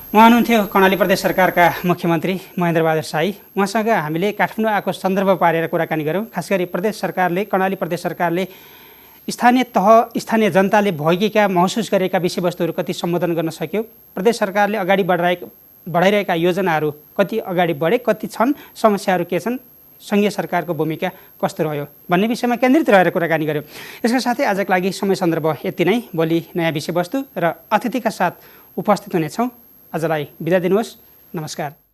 उहाँ हुनुहुन्थ्यो कर्णाली प्रदेश सरकारका मुख्यमन्त्री महेन्द्रबहादुर शाही। उहाँसँग हामीले काठमाडौँ आएको सन्दर्भ पारेर कुराकानी गऱ्यौँ। खास गरी प्रदेश सरकारले, कर्णाली प्रदेश सरकारले स्थानीय तह, स्थानीय जनताले भोगेका, महसुस गरेका विषयवस्तुहरू कति सम्बोधन गर्न सक्यो, प्रदेश सरकारले अगाडि बढाइरहेका योजनाहरू कति अगाडि बढे, कति छन्, समस्याहरू के छन्, सङ्घीय सरकारको भूमिका कस्तो रह्यो भन्ने विषयमा केन्द्रित रहेर कुराकानी गर्यौँ। यसका साथै आजको लागि समय सन्दर्भ यति नै। भोलि नयाँ विषयवस्तु र अतिथिका साथ उपस्थित हुनेछौँ। आजलाई बिदा दिनुहोस्। नमस्कार।